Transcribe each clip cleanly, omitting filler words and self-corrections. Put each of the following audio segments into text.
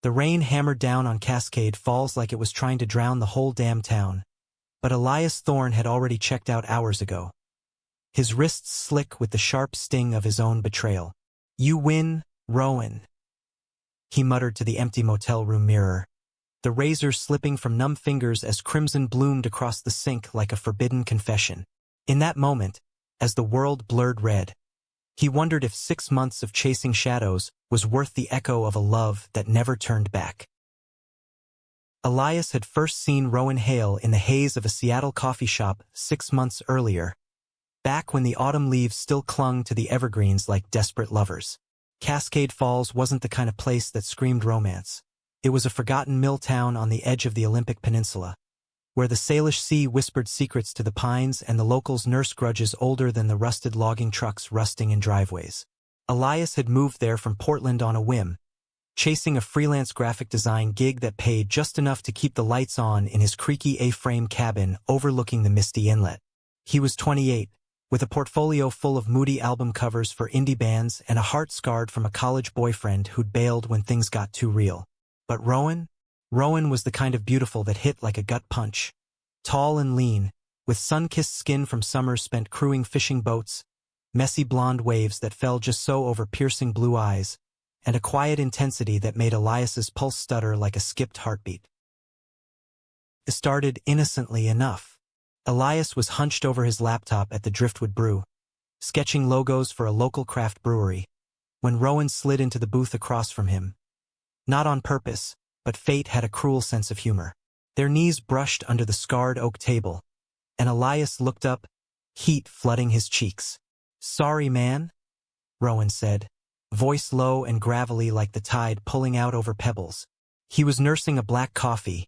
The rain hammered down on Cascade Falls like it was trying to drown the whole damn town. But Elias Thorne had already checked out hours ago. His wrists slick with the sharp sting of his own betrayal. "You win, Rowan," he muttered to the empty motel room mirror, the razor slipping from numb fingers as crimson bloomed across the sink like a forbidden confession. In that moment, as the world blurred red, he wondered if 6 months of chasing shadows was worth the echo of a love that never turned back. Elias had first seen Rowan Hale in the haze of a Seattle coffee shop 6 months earlier, back when the autumn leaves still clung to the evergreens like desperate lovers. Cascade Falls wasn't the kind of place that screamed romance. It was a forgotten mill town on the edge of the Olympic Peninsula, where the Salish Sea whispered secrets to the pines and the locals nursed grudges older than the rusted logging trucks rusting in driveways. Elias had moved there from Portland on a whim, chasing a freelance graphic design gig that paid just enough to keep the lights on in his creaky A-frame cabin overlooking the misty inlet. He was 28, with a portfolio full of moody album covers for indie bands and a heart scarred from a college boyfriend who'd bailed when things got too real. But Rowan was the kind of beautiful that hit like a gut punch. Tall and lean, with sun-kissed skin from summers spent crewing fishing boats, messy blonde waves that fell just so over piercing blue eyes, and a quiet intensity that made Elias's pulse stutter like a skipped heartbeat. It started innocently enough. Elias was hunched over his laptop at the Driftwood Brew, sketching logos for a local craft brewery, when Rowan slid into the booth across from him. Not on purpose, but fate had a cruel sense of humor. Their knees brushed under the scarred oak table, and Elias looked up, heat flooding his cheeks. "Sorry, man," Rowan said, voice low and gravelly like the tide pulling out over pebbles. He was nursing a black coffee,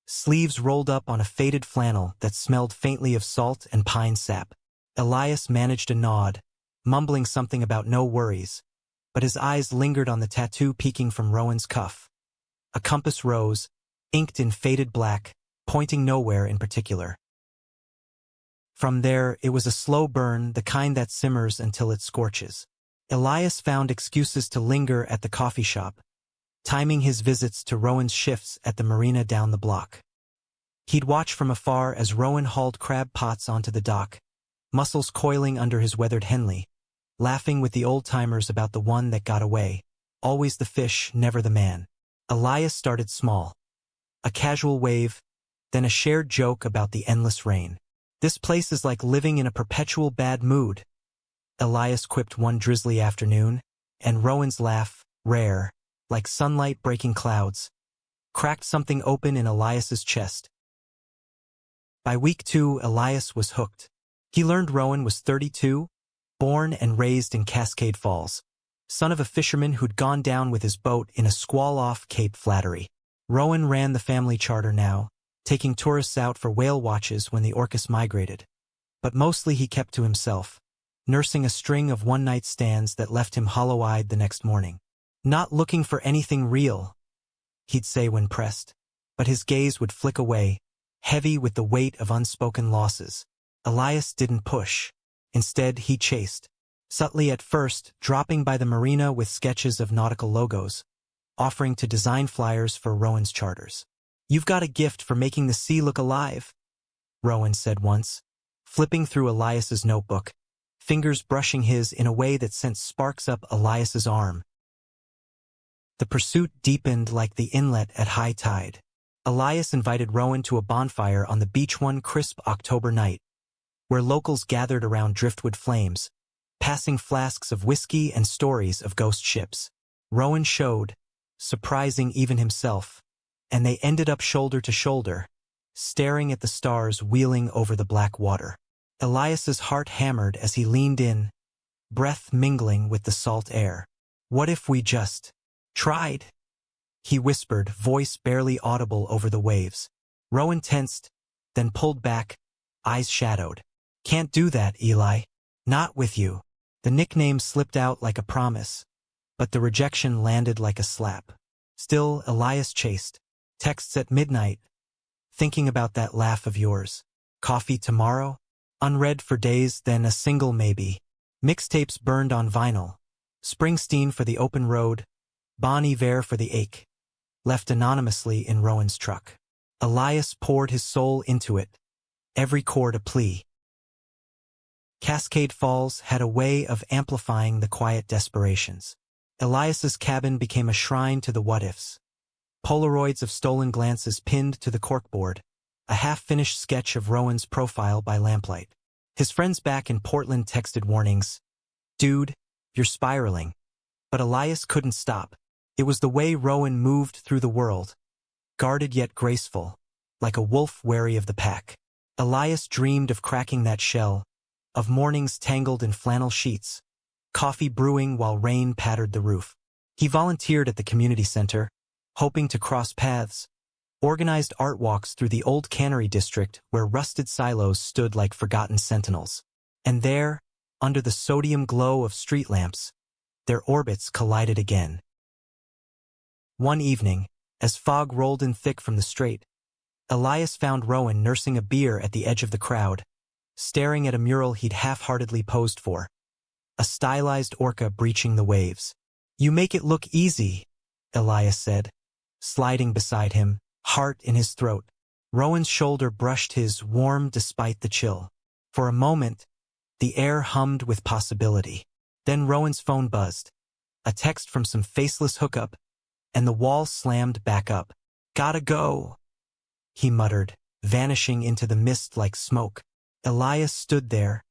sleeves rolled up on a faded flannel that smelled faintly of salt and pine sap. Elias managed a nod, mumbling something about no worries, but his eyes lingered on the tattoo peeking from Rowan's cuff. A compass rose, inked in faded black, pointing nowhere in particular. From there, it was a slow burn, the kind that simmers until it scorches. Elias found excuses to linger at the coffee shop, timing his visits to Rowan's shifts at the marina down the block. He'd watch from afar as Rowan hauled crab pots onto the dock, muscles coiling under his weathered Henley, laughing with the old-timers about the one that got away, always the fish, never the man. Elias started small. A casual wave, then a shared joke about the endless rain. "This place is like living in a perpetual bad mood," Elias quipped one drizzly afternoon, and Rowan's laugh, rare, like sunlight breaking clouds, cracked something open in Elias's chest. By week 2, Elias was hooked. He learned Rowan was 32, born and raised in Cascade Falls, son of a fisherman who'd gone down with his boat in a squall off Cape Flattery. Rowan ran the family charter now, taking tourists out for whale watches when the orcas migrated. But mostly he kept to himself, nursing a string of one-night stands that left him hollow-eyed the next morning. "Not looking for anything real," he'd say when pressed, but his gaze would flick away, heavy with the weight of unspoken losses. Elias didn't push. Instead, he chased, subtly at first, dropping by the marina with sketches of nautical logos, offering to design flyers for Rowan's charters. "You've got a gift for making the sea look alive," Rowan said once, flipping through Elias's notebook, fingers brushing his in a way that sent sparks up Elias's arm. The pursuit deepened like the inlet at high tide. Elias invited Rowan to a bonfire on the beach one crisp October night, where locals gathered around driftwood flames, passing flasks of whiskey and stories of ghost ships. Rowan showed, surprising even himself, and they ended up shoulder to shoulder, staring at the stars wheeling over the black water. Elias's heart hammered as he leaned in, breath mingling with the salt air. "What if we just tried?" he whispered, voice barely audible over the waves. Rowan tensed, then pulled back, eyes shadowed. "Can't do that, Eli. Not with you." The nickname slipped out like a promise, but the rejection landed like a slap. Still, Elias chased. Texts at midnight. "Thinking about that laugh of yours. Coffee tomorrow?" Unread for days, then a single maybe. Mixtapes burned on vinyl. Springsteen for the open road, Bon Iver for the ache. left anonymously in Rowan's truck. Elias poured his soul into it, every chord a plea. Cascade Falls had a way of amplifying the quiet desperations. Elias's cabin became a shrine to the what-ifs. Polaroids of stolen glances pinned to the corkboard, a half-finished sketch of Rowan's profile by lamplight. His friends back in Portland texted warnings. "Dude, you're spiraling." But Elias couldn't stop. It was the way Rowan moved through the world, guarded yet graceful, like a wolf wary of the pack. Elias dreamed of cracking that shell, of mornings tangled in flannel sheets, coffee brewing while rain pattered the roof. He volunteered at the community center, hoping to cross paths, organized art walks through the old cannery district where rusted silos stood like forgotten sentinels. And there, under the sodium glow of street lamps, their orbits collided again. One evening, as fog rolled in thick from the strait, Elias found Rowan nursing a beer at the edge of the crowd, staring at a mural he'd half-heartedly posed for. A stylized orca breaching the waves. "You make it look easy," Elias said, sliding beside him, heart in his throat. Rowan's shoulder brushed his, warm despite the chill. For a moment, the air hummed with possibility. Then Rowan's phone buzzed. A text from some faceless hookup, and the wall slammed back up. "Gotta go," he muttered, vanishing into the mist like smoke. Elias stood there,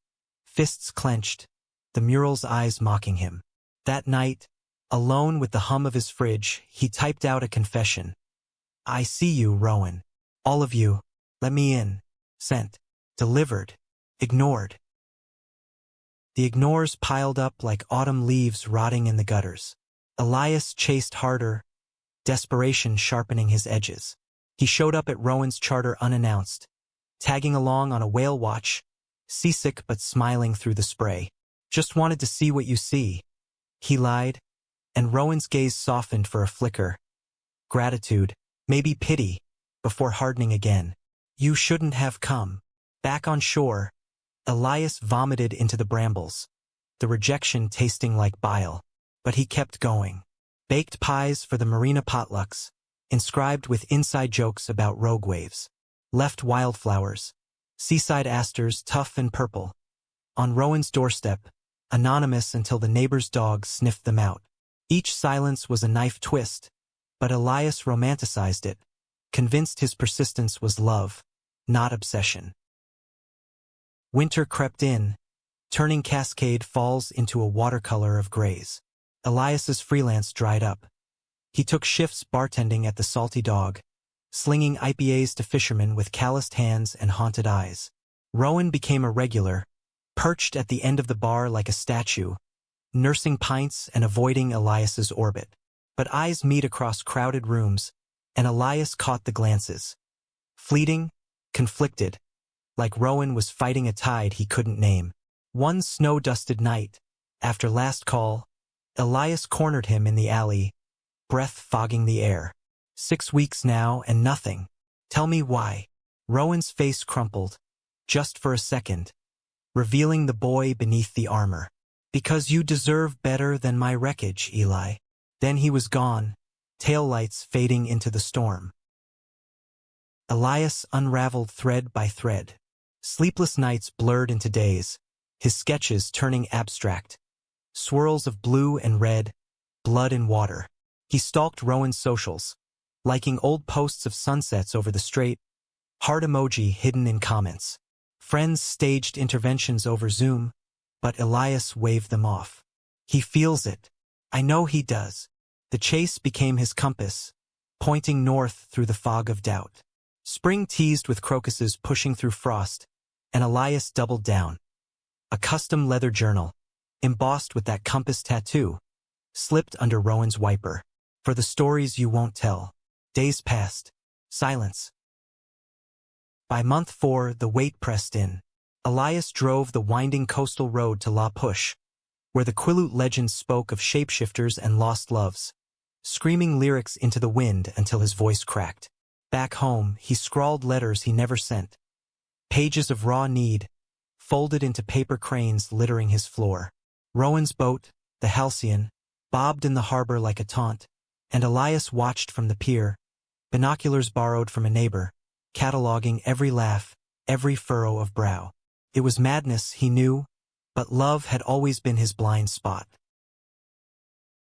fists clenched, the mural's eyes mocking him. That night, alone with the hum of his fridge, he typed out a confession. "I see you, Rowan. All of you. Let me in." Sent. Delivered. Ignored. The ignores piled up like autumn leaves rotting in the gutters. Elias chased harder, desperation sharpening his edges. He showed up at Rowan's charter unannounced, tagging along on a whale watch, seasick but smiling through the spray. "Just wanted to see what you see," he lied, and Rowan's gaze softened for a flicker. Gratitude, maybe pity, before hardening again. "You shouldn't have come." Back on shore, Elias vomited into the brambles, the rejection tasting like bile. But he kept going. Baked pies for the marina potlucks, inscribed with inside jokes about rogue waves. Left wildflowers, seaside asters tough and purple, on Rowan's doorstep, anonymous until the neighbor's dog sniffed them out. Each silence was a knife twist, but Elias romanticized it, convinced his persistence was love, not obsession. Winter crept in, turning Cascade Falls into a watercolor of grays. Elias's freelance dried up. He took shifts bartending at the Salty Dog, slinging IPAs to fishermen with calloused hands and haunted eyes. Rowan became a regular, perched at the end of the bar like a statue, nursing pints and avoiding Elias's orbit. But eyes meet across crowded rooms, and Elias caught the glances. Fleeting, conflicted, like Rowan was fighting a tide he couldn't name. One snow-dusted night, after last call, Elias cornered him in the alley, breath fogging the air. 6 weeks now and nothing. Tell me why. Rowan's face crumpled, just for a second, revealing the boy beneath the armor. Because you deserve better than my wreckage, Eli. Then he was gone, taillights fading into the storm. Elias unraveled thread by thread. Sleepless nights blurred into days, his sketches turning abstract. Swirls of blue and red, blood and water. He stalked Rowan's socials, liking old posts of sunsets over the strait, heart emoji hidden in comments. Friends staged interventions over Zoom, but Elias waved them off. He feels it. I know he does. The chase became his compass, pointing north through the fog of doubt. Spring teased with crocuses pushing through frost, and Elias doubled down. A custom leather journal, embossed with that compass tattoo, slipped under Rowan's wiper. For the stories you won't tell. Days passed. Silence. By month 4, the weight pressed in. Elias drove the winding coastal road to La Push, where the Quileute legends spoke of shapeshifters and lost loves, screaming lyrics into the wind until his voice cracked. Back home, he scrawled letters he never sent. Pages of raw need, folded into paper cranes littering his floor. Rowan's boat, the Halcyon, bobbed in the harbor like a taunt, and Elias watched from the pier, binoculars borrowed from a neighbor, cataloging every laugh, every furrow of brow. It was madness, he knew, but love had always been his blind spot.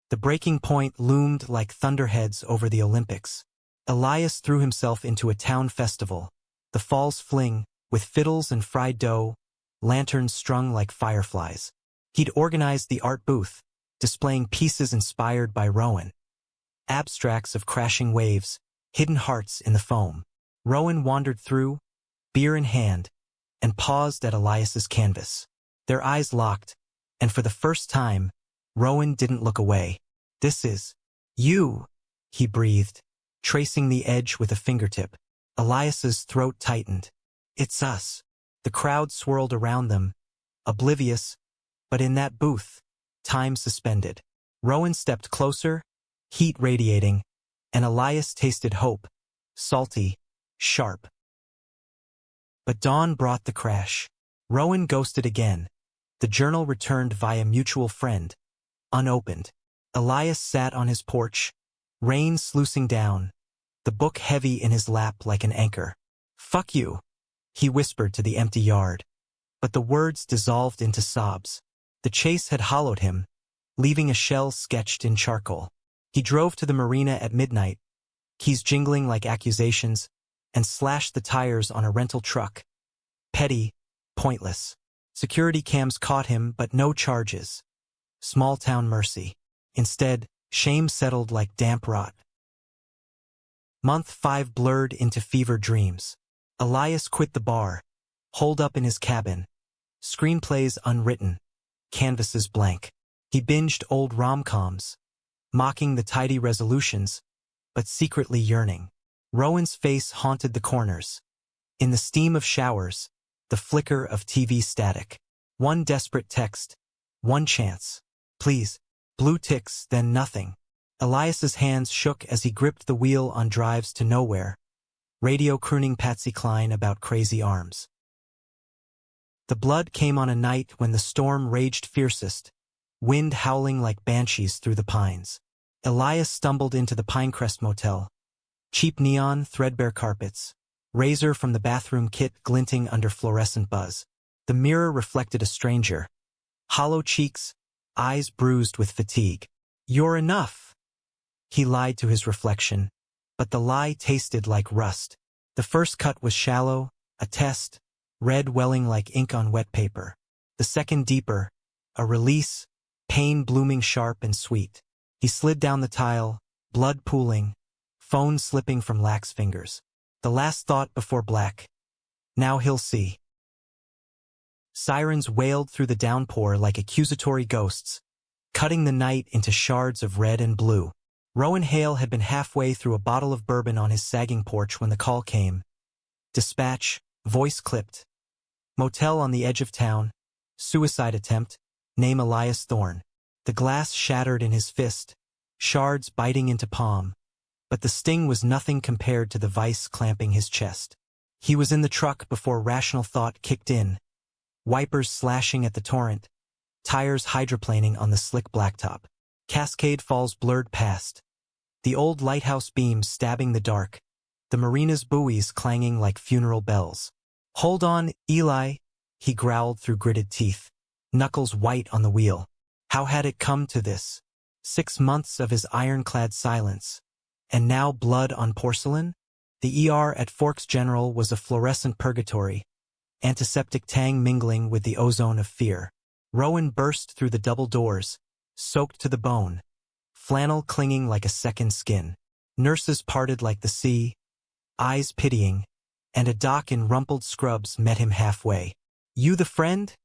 The breaking point loomed like thunderheads over the Olympics. Elias threw himself into a town festival, the Falls Fling, with fiddles and fried dough, lanterns strung like fireflies. He'd organized the art booth, displaying pieces inspired by Rowan. Abstracts of crashing waves, hidden hearts in the foam. Rowan wandered through, beer in hand, and paused at Elias's canvas. Their eyes locked, and for the first time, Rowan didn't look away. "This is you," he breathed, tracing the edge with a fingertip. Elias's throat tightened. "It's us." The crowd swirled around them, oblivious, but in that booth, time suspended. Rowan stepped closer, heat radiating, and Elias tasted hope, salty, sharp. But dawn brought the crash. Rowan ghosted again. The journal returned via mutual friend, unopened. Elias sat on his porch, rain sluicing down, the book heavy in his lap like an anchor. "Fuck you," he whispered to the empty yard. But the words dissolved into sobs. The chase had hollowed him, leaving a shell sketched in charcoal. He drove to the marina at midnight, keys jingling like accusations, and slashed the tires on a rental truck. Petty, pointless. Security cams caught him, but no charges. Small-town mercy. Instead, shame settled like damp rot. Month 5 blurred into fever dreams. Elias quit the bar, holed up in his cabin. Screenplays unwritten, canvases blank. He binged old rom-coms, mocking the tidy resolutions, but secretly yearning. Rowan's face haunted the corners. In the steam of showers, the flicker of TV static. One desperate text, one chance. Please. Blue ticks, then nothing. Elias's hands shook as he gripped the wheel on drives to nowhere, radio crooning Patsy Cline about crazy arms. The blood came on a night when the storm raged fiercest, wind howling like banshees through the pines. Elias stumbled into the Pinecrest Motel. Cheap neon, threadbare carpets. Razor from the bathroom kit glinting under fluorescent buzz. The mirror reflected a stranger. Hollow cheeks, eyes bruised with fatigue. "You're enough," he lied to his reflection, but the lie tasted like rust. The first cut was shallow, a test, red welling like ink on wet paper. The second deeper, a release, pain blooming sharp and sweet. He slid down the tile, blood pooling, phone slipping from lax fingers. The last thought before black. Now he'll see. Sirens wailed through the downpour like accusatory ghosts, cutting the night into shards of red and blue. Rowan Hale had been halfway through a bottle of bourbon on his sagging porch when the call came. Dispatch, voice clipped. Motel on the edge of town. Suicide attempt. Name Elias Thorne. The glass shattered in his fist, shards biting into palm. But the sting was nothing compared to the vice clamping his chest. He was in the truck before rational thought kicked in. Wipers slashing at the torrent. Tires hydroplaning on the slick blacktop. Cascade Falls blurred past. The old lighthouse beams stabbing the dark. The marina's buoys clanging like funeral bells. "Hold on, Eli," he growled through gritted teeth, knuckles white on the wheel. How had it come to this? 6 months of his ironclad silence. And now blood on porcelain? The ER at Forks General was a fluorescent purgatory, antiseptic tang mingling with the ozone of fear. Rowan burst through the double doors, soaked to the bone, flannel clinging like a second skin. Nurses parted like the sea, eyes pitying, and a doc in rumpled scrubs met him halfway. "You the friend?"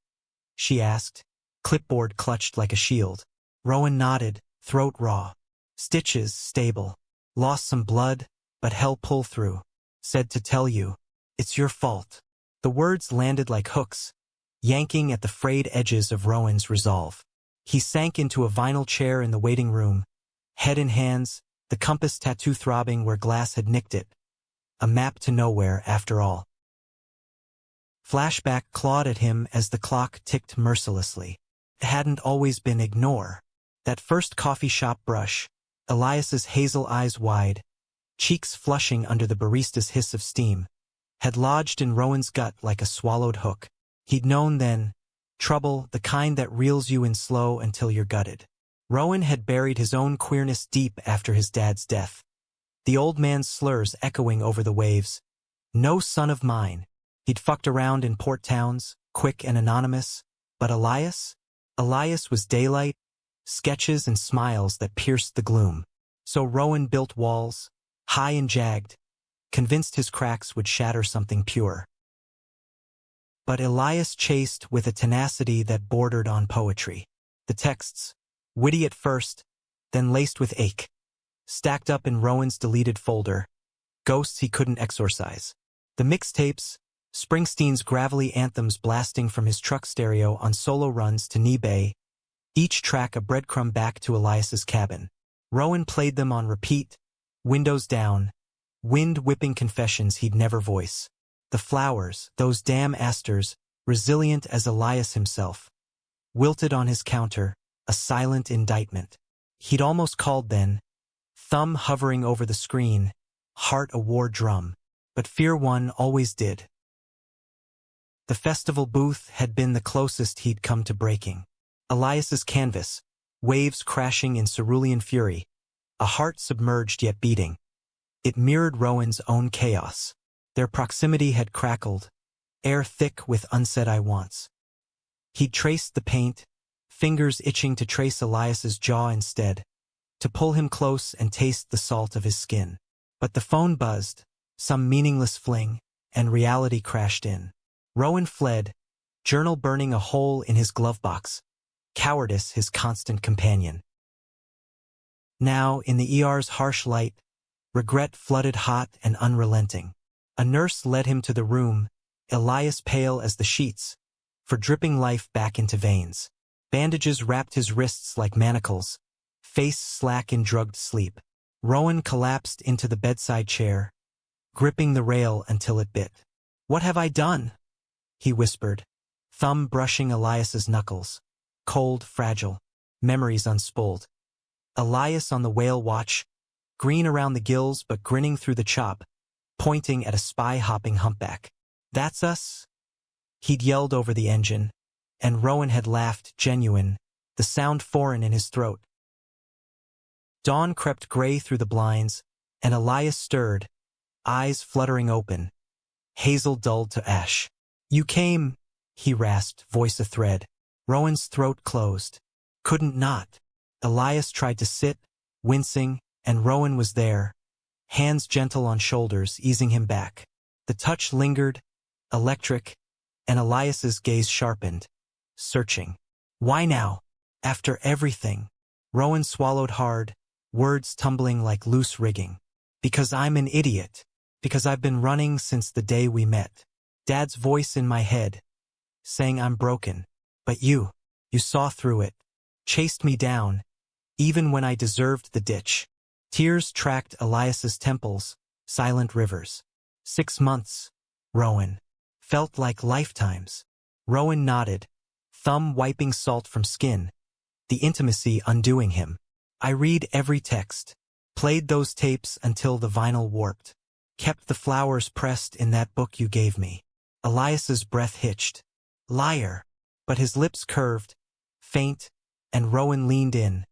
she asked, clipboard clutched like a shield. Rowan nodded, throat raw. "Stitches, stable. Lost some blood, but hell pull through. Said to tell you. It's your fault." The words landed like hooks, yanking at the frayed edges of Rowan's resolve. He sank into a vinyl chair in the waiting room, head in hands, the compass tattoo throbbing where glass had nicked it. A map to nowhere, after all. Flashback clawed at him as the clock ticked mercilessly. It hadn't always been ignore. That first coffee shop brush, Elias's hazel eyes wide, cheeks flushing under the barista's hiss of steam, had lodged in Rowan's gut like a swallowed hook. He'd known then, trouble, the kind that reels you in slow until you're gutted. Rowan had buried his own queerness deep after his dad's death. The old man's slurs echoing over the waves. No son of mine. He'd fucked around in port towns, quick and anonymous. But Elias? Elias was daylight, sketches and smiles that pierced the gloom. So Rowan built walls, high and jagged, convinced his cracks would shatter something pure. But Elias chased with a tenacity that bordered on poetry. The texts, witty at first, then laced with ache, stacked up in Rowan's deleted folder, ghosts he couldn't exorcise. The mixtapes, Springsteen's gravelly anthems blasting from his truck stereo on solo runs to Knee Bay, each track a breadcrumb back to Elias's cabin. Rowan played them on repeat, windows down, wind-whipping confessions he'd never voice. The flowers, those damn asters, resilient as Elias himself, wilted on his counter, a silent indictment. He'd almost called then, thumb hovering over the screen, heart a war drum. But fear won always did. The festival booth had been the closest he'd come to breaking. Elias's canvas, waves crashing in cerulean fury, a heart submerged yet beating. It mirrored Rowan's own chaos. Their proximity had crackled, air thick with unsaid I wants. He'd traced the paint, fingers itching to trace Elias's jaw instead, to pull him close and taste the salt of his skin. But the phone buzzed, some meaningless fling, and reality crashed in. Rowan fled, journal burning a hole in his glove box, cowardice his constant companion. Now, in the ER's harsh light, regret flooded hot and unrelenting. A nurse led him to the room, Elias pale as the sheets, for dripping life back into veins. Bandages wrapped his wrists like manacles, face slack in drugged sleep. Rowan collapsed into the bedside chair, gripping the rail until it bit. "What have I done?" he whispered, thumb brushing Elias's knuckles. Cold, fragile, memories unspooled. Elias on the whale watch, green around the gills but grinning through the chop, pointing at a spy-hopping humpback. "That's us?" He'd yelled over the engine, and Rowan had laughed, genuine, the sound foreign in his throat. Dawn crept gray through the blinds, and Elias stirred, eyes fluttering open, hazel dulled to ash. "You came," he rasped, voice a thread. Rowan's throat closed. Couldn't not. Elias tried to sit, wincing, and Rowan was there, hands gentle on shoulders, easing him back. The touch lingered, electric, and Elias's gaze sharpened, searching. "Why now? After everything?" Rowan swallowed hard, words tumbling like loose rigging. "Because I'm an idiot. Because I've been running since the day we met. Dad's voice in my head, saying I'm broken. But you saw through it, chased me down, even when I deserved the ditch." Tears tracked Elias's temples, silent rivers. 6 months, Rowan. Felt like lifetimes. Rowan nodded, thumb wiping salt from skin, the intimacy undoing him. "I read every text, played those tapes until the vinyl warped, kept the flowers pressed in that book you gave me." Elias's breath hitched. "Liar." But his lips curved, faint, and Rowan leaned in,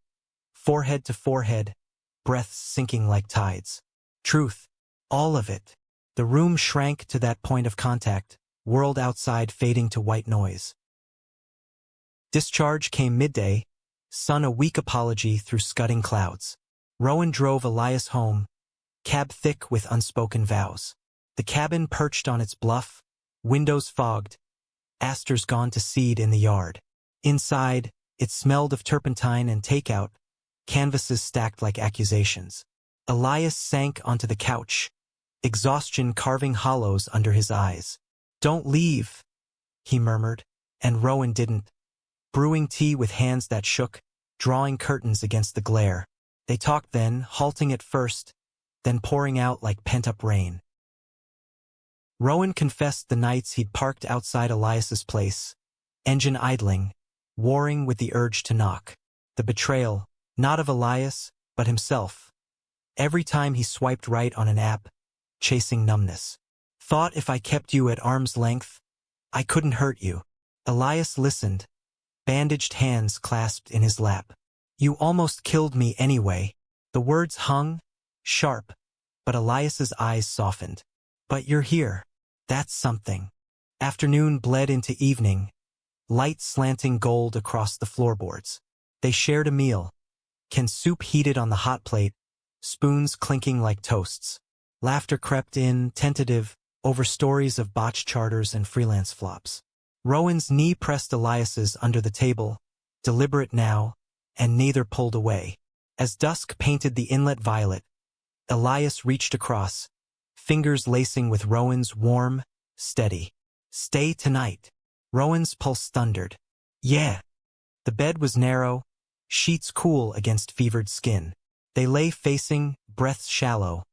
forehead to forehead, breaths sinking like tides. "Truth. All of it." The room shrank to that point of contact, world outside fading to white noise. Discharge came midday, sun a weak apology through scudding clouds. Rowan drove Elias home, cab thick with unspoken vows. The cabin perched on its bluff, windows fogged, asters gone to seed in the yard. Inside, it smelled of turpentine and takeout, canvases stacked like accusations. Elias sank onto the couch, exhaustion carving hollows under his eyes. "Don't leave," he murmured, and Rowan didn't. Brewing tea with hands that shook, drawing curtains against the glare. They talked then, halting at first, then pouring out like pent-up rain. Rowan confessed the nights he'd parked outside Elias's place, engine idling, warring with the urge to knock. The betrayal, not of Elias, but himself. Every time he swiped right on an app, chasing numbness. Thought if I kept you at arm's length, I couldn't hurt you. Elias listened, bandaged hands clasped in his lap. You almost killed me anyway. The words hung, sharp, but Elias's eyes softened. But you're here. That's something. Afternoon bled into evening, light slanting gold across the floorboards. They shared a meal, canned soup heated on the hot plate, spoons clinking like toasts. Laughter crept in, tentative, over stories of botched charters and freelance flops. Rowan's knee pressed Elias's under the table, deliberate now, and neither pulled away. As dusk painted the inlet violet, Elias reached across, fingers lacing with Rowan's warm, steady. Stay tonight. Rowan's pulse thundered. Yeah. The bed was narrow, sheets cool against fevered skin. They lay facing, breaths shallow,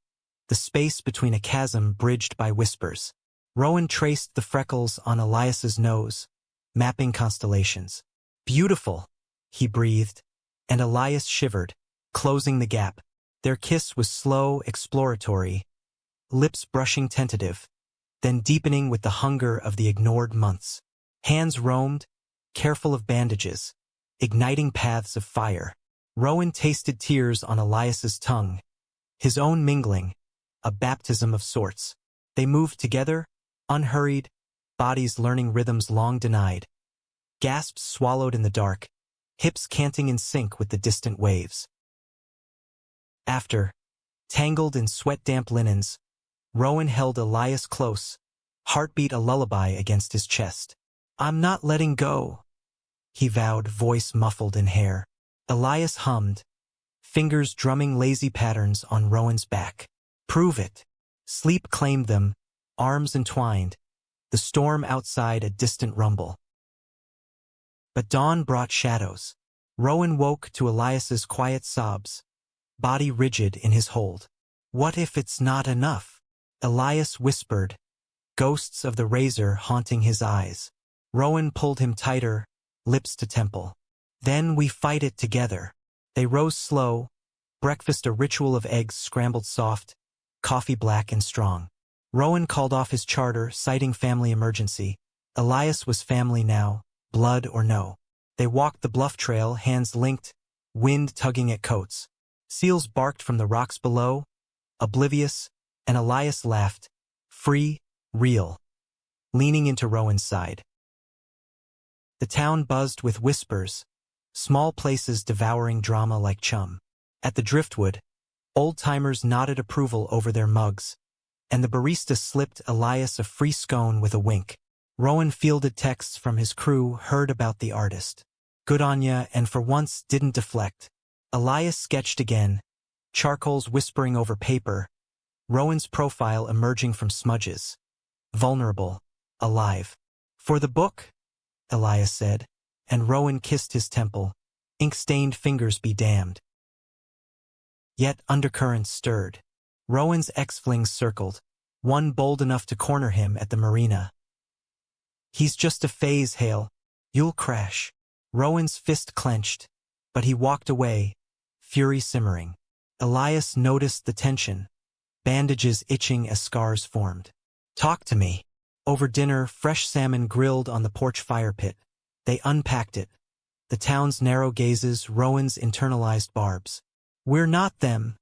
the space between a chasm bridged by whispers. Rowan traced the freckles on Elias's nose, mapping constellations. Beautiful, he breathed, and Elias shivered, closing the gap. Their kiss was slow, exploratory, lips brushing tentative, then deepening with the hunger of the ignored months. Hands roamed, careful of bandages, igniting paths of fire. Rowan tasted tears on Elias's tongue, his own mingling, a baptism of sorts. They moved together, unhurried, bodies learning rhythms long denied. Gasps swallowed in the dark, hips canting in sync with the distant waves. After, tangled in sweat-damp linens, Rowan held Elias close, heartbeat a lullaby against his chest. I'm not letting go, he vowed, voice muffled in hair. Elias hummed, fingers drumming lazy patterns on Rowan's back. Prove it. Sleep claimed them, arms entwined, the storm outside a distant rumble. But dawn brought shadows. Rowan woke to Elias's quiet sobs, body rigid in his hold. What if it's not enough? Elias whispered, ghosts of the razor haunting his eyes. Rowan pulled him tighter, lips to temple. Then we fight it together. They rose slow, breakfast a ritual of eggs scrambled soft, coffee black and strong. Rowan called off his charter, citing family emergency. Elias was family now, blood or no. They walked the bluff trail, hands linked, wind tugging at coats. Seals barked from the rocks below, oblivious, and Elias laughed, free, real, leaning into Rowan's side. The town buzzed with whispers, small places devouring drama like chum. At the driftwood, old-timers nodded approval over their mugs, and the barista slipped Elias a free scone with a wink. Rowan fielded texts from his crew, heard about the artist. Good on ya, and for once didn't deflect. Elias sketched again, charcoals whispering over paper, Rowan's profile emerging from smudges. Vulnerable, alive. For the book? Elias said, and Rowan kissed his temple, ink-stained fingers be damned. Yet undercurrents stirred. Rowan's ex-flings circled, one bold enough to corner him at the marina. He's just a phase, Hale. You'll crash. Rowan's fist clenched, but he walked away, fury simmering. Elias noticed the tension, bandages itching as scars formed. Talk to me. Over dinner, fresh salmon grilled on the porch fire pit. They unpacked it. The town's narrow gazes, Rowan's internalized barbs. We're not them,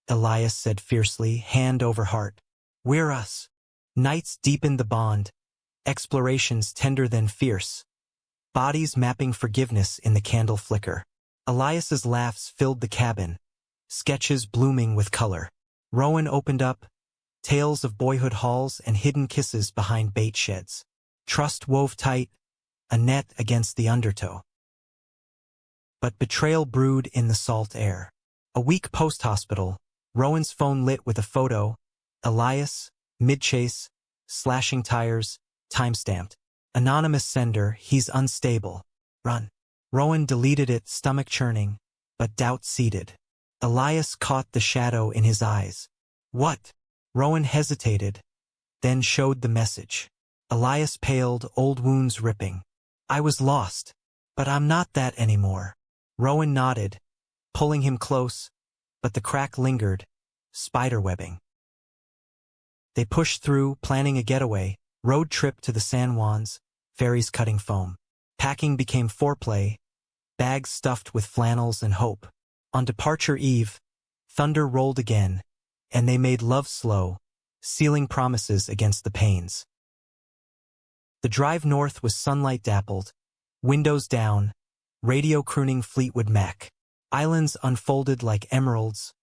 Elias said fiercely, hand over heart. We're us. Nights deepened the bond, explorations tender than fierce, bodies mapping forgiveness in the candle flicker. Elias's laughs filled the cabin, sketches blooming with color. Rowan opened up, tales of boyhood halls and hidden kisses behind bait sheds. Trust wove tight, a net against the undertow. But betrayal brewed in the salt air. A week post-hospital, Rowan's phone lit with a photo. Elias, mid-chase, slashing tires, time-stamped. Anonymous sender, he's unstable. Run. Rowan deleted it, stomach churning, but doubt seeded. Elias caught the shadow in his eyes. What? Rowan hesitated, then showed the message. Elias paled, old wounds ripping. I was lost, but I'm not that anymore. Rowan nodded, pulling him close, but the crack lingered, spiderwebbing. They pushed through, planning a getaway, road trip to the San Juans, ferries cutting foam. Packing became foreplay, bags stuffed with flannels and hope. On departure eve, thunder rolled again, and they made love slow, sealing promises against the pains. The drive north was sunlight dappled, windows down, radio crooning Fleetwood Mac. Islands unfolded like emeralds,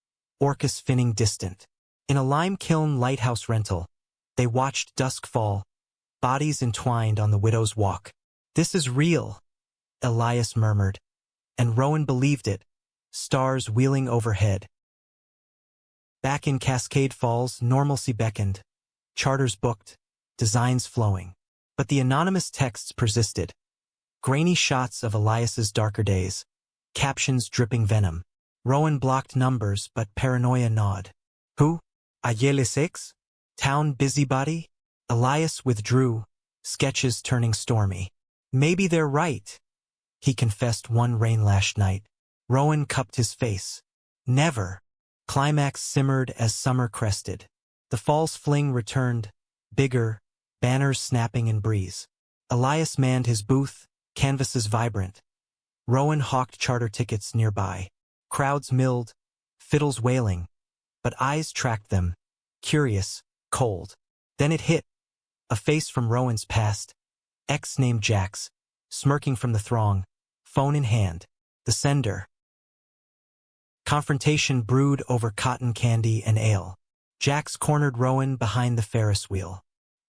orcas finning distant. In a lime kiln lighthouse rental, they watched dusk fall, bodies entwined on the widow's walk. "This is real," Elias murmured, and Rowan believed it, stars wheeling overhead. Back in Cascade Falls, normalcy beckoned, charters booked, designs flowing. But the anonymous texts persisted. Grainy shots of Elias's darker days, captions dripping venom. Rowan blocked numbers, but paranoia gnawed. "Who? Ayele 6? Town busybody?" Elias withdrew, sketches turning stormy. "Maybe they're right," he confessed one rain-lashed night. Rowan cupped his face. "Never." Climax simmered as summer crested. The falls fling returned, bigger, banners snapping in breeze. Elias manned his booth, canvases vibrant. Rowan hawked charter tickets nearby. Crowds milled, fiddles wailing, but eyes tracked them, curious, cold. Then it hit. A face from Rowan's past, ex named Jax, smirking from the throng, phone in hand. The sender. Confrontation brewed over cotton candy and ale. Jax cornered Rowan behind the Ferris wheel.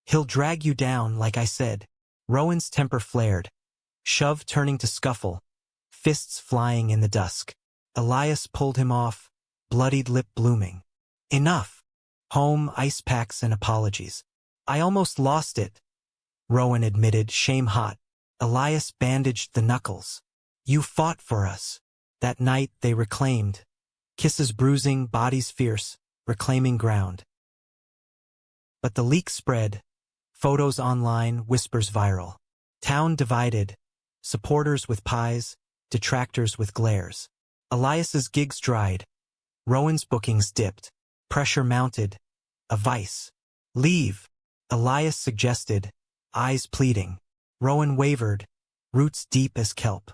"He'll drag you down, like I said." Rowan's temper flared, shove turning to scuffle, fists flying in the dusk. Elias pulled him off, bloodied lip blooming. "Enough." Home, ice packs, and apologies. "I almost lost it," Rowan admitted, shame hot. Elias bandaged the knuckles. "You fought for us." That night they reclaimed. Kisses bruising, bodies fierce, reclaiming ground. But the leak spread. Photos online, whispers viral. Town divided. Supporters with pies, detractors with glares. Elias's gigs dried. Rowan's bookings dipped. Pressure mounted. A vice. "Leave," Elias suggested, eyes pleading. Rowan wavered, roots deep as kelp.